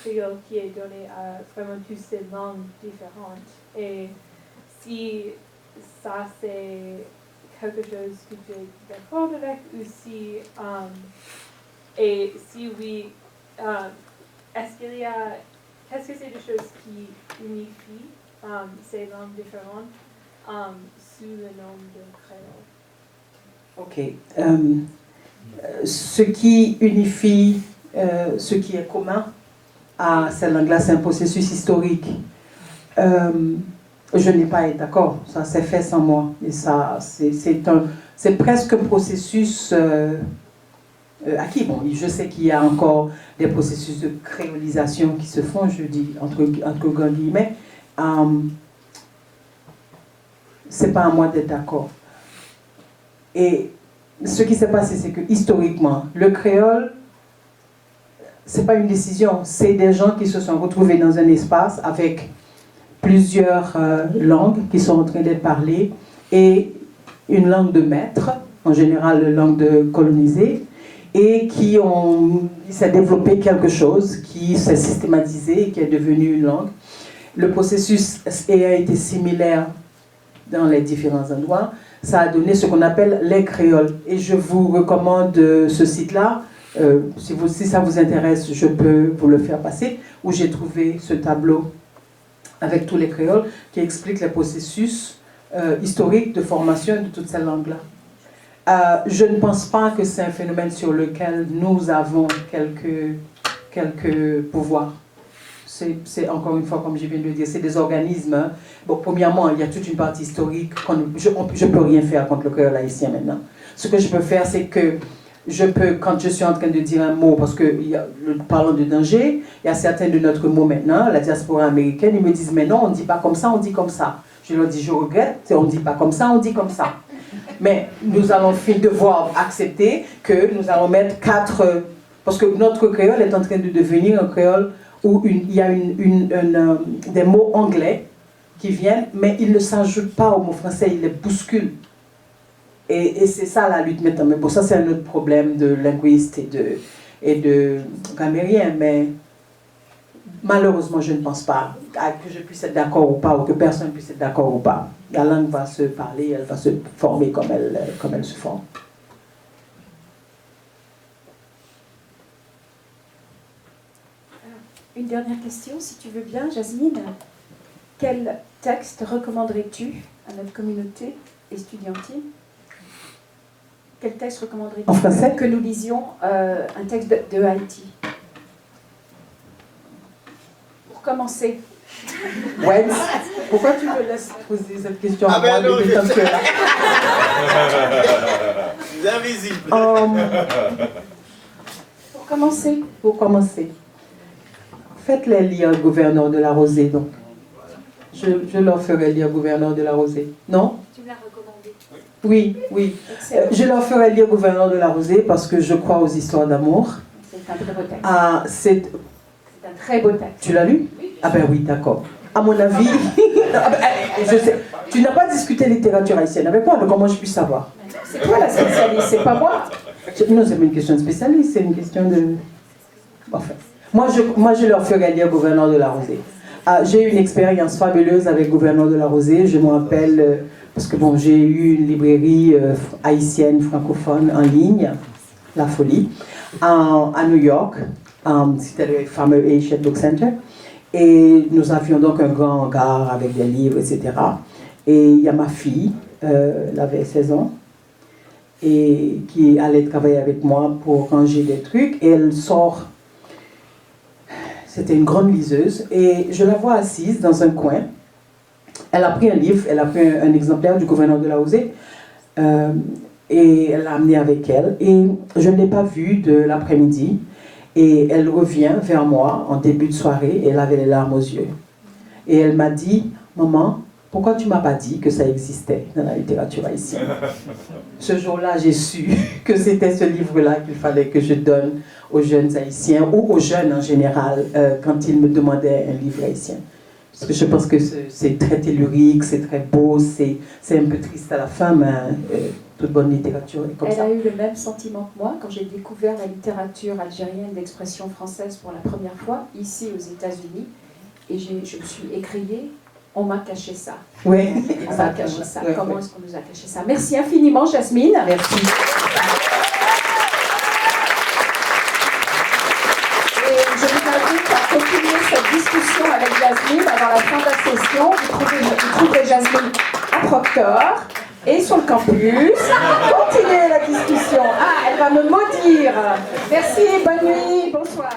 créole qui est donné à vraiment toutes ces langues différentes? Et si ça c'est quelque chose que tu es d'accord avec, ou si, et si oui, qu'est-ce que c'est des choses qui unifient ces langues différentes sous le nom de créole? Ok. Ce qui unifie, ce qui est commun à ces langues-là, c'est un processus historique. Je n'ai pas été d'accord, ça s'est fait sans moi. Et ça, c'est presque un processus acquis. Bon, je sais qu'il y a encore des processus de créolisation qui se font, je dis entre grands guillemets. C'est pas à moi d'être d'accord. Et ce qui s'est passé, c'est que historiquement, le créole, c'est pas une décision, c'est des gens qui se sont retrouvés dans un espace avec plusieurs langues qui sont en train d'être parlées et une langue de maître, en général une langue de colonisée, et il s'est développé quelque chose qui s'est systématisé et qui est devenu une langue. Le processus a été similaire dans les différents endroits. Ça a donné ce qu'on appelle les créoles. Et je vous recommande ce site-là. Si ça vous intéresse, je peux vous le faire passer, où j'ai trouvé ce tableau avec tous les créoles qui explique les processus historiques de formation de toutes ces langues-là. Je ne pense pas que c'est un phénomène sur lequel nous avons quelques pouvoirs. C'est encore une fois, comme je viens de le dire, c'est des organismes. Hein. Bon, premièrement, il y a toute une partie historique. Je ne peux rien faire contre le créole haïtien maintenant. Ce que je peux faire, c'est que je peux, quand je suis en train de dire un mot, parce que parlant de danger, il y a certains de notre mot maintenant, la diaspora américaine, ils me disent, mais non, on ne dit pas comme ça, on dit comme ça. Je leur dis, je regrette, on ne dit pas comme ça, on dit comme ça. Mais nous allons devoir accepter que nous allons mettre 4... Parce que notre créole est en train de devenir un créole où il y a des mots anglais qui viennent, mais ils ne s'ajoutent pas aux mots français, ils les bousculent. Et c'est ça la lutte maintenant. Mais bon, ça c'est un autre problème de linguiste et de grammairien, mais malheureusement je ne pense pas que je puisse être d'accord ou pas, ou que personne puisse être d'accord ou pas. La langue va se parler, elle va se former comme elle se forme. Une dernière question, si tu veux bien, Jasmine. Quel texte recommanderais-tu à notre communauté estudiantine? Quel texte recommanderais-tu en français que nous lisions un texte de Haïti? Pour commencer. Ouais. Pourquoi tu me laisses poser cette question à moi? Non, je comme là. C'est invisible. Pour commencer. Faites-les lire Gouverneur de la Rosée, donc. Je leur ferai lire Gouverneur de la Rosée. Non? Tu me l'as recommandé. Oui. Je leur ferai lire Gouverneur de la Rosée parce que je crois aux histoires d'amour. C'est un très beau texte. C'est un très beau texte. Tu l'as lu? Ah ben oui, d'accord. À mon avis, je sais. Tu n'as pas discuté littérature haïtienne avec moi, donc comment je puis savoir? C'est toi la spécialiste, c'est pas moi. Non, c'est pas une question de spécialiste, c'est une question de... Enfin, moi je leur ferai lire Gouverneur de la Rosée. J'ai eu une expérience fabuleuse avec Gouverneur de la Rosée. Je me rappelle, parce que bon, j'ai eu une librairie haïtienne francophone en ligne, La Folie, à New York. C'était le fameux Asian Book Center. Et nous avions donc un grand hangar avec des livres, etc. Et il y a ma fille, elle avait 16 ans, et qui allait travailler avec moi pour ranger des trucs. Et elle sort, c'était une grande liseuse, et je la vois assise dans un coin. Elle a pris un livre, elle a pris un exemplaire du gouverneur de Lausée, et elle l'a amené avec elle. Et je ne l'ai pas vue de l'après-midi. Et elle revient vers moi en début de soirée et elle avait les larmes aux yeux. Et elle m'a dit, maman, pourquoi tu ne m'as pas dit que ça existait dans la littérature haïtienne? Ce jour-là, j'ai su que c'était ce livre-là qu'il fallait que je donne aux jeunes haïtiens ou aux jeunes en général quand ils me demandaient un livre haïtien. Parce que je pense que c'est très tellurique, c'est très beau, c'est un peu triste à la fin, mais toute bonne littérature est comme ça. Elle a eu le même sentiment que moi quand j'ai découvert la littérature algérienne d'expression française pour la première fois, ici aux États-Unis. Et je me suis écriée, on m'a caché ça. Oui, on m'a caché ça. Comment est-ce qu'on nous a caché ça? Merci infiniment, Jasmine. Merci. Et je vous invite à continuer cette discussion avec Jasmine avant la fin de la session. Vous trouverez Jasmine à Proctor et sur le campus. Continuez la discussion. Ah, elle va me maudire. Merci, bonne nuit, bonsoir.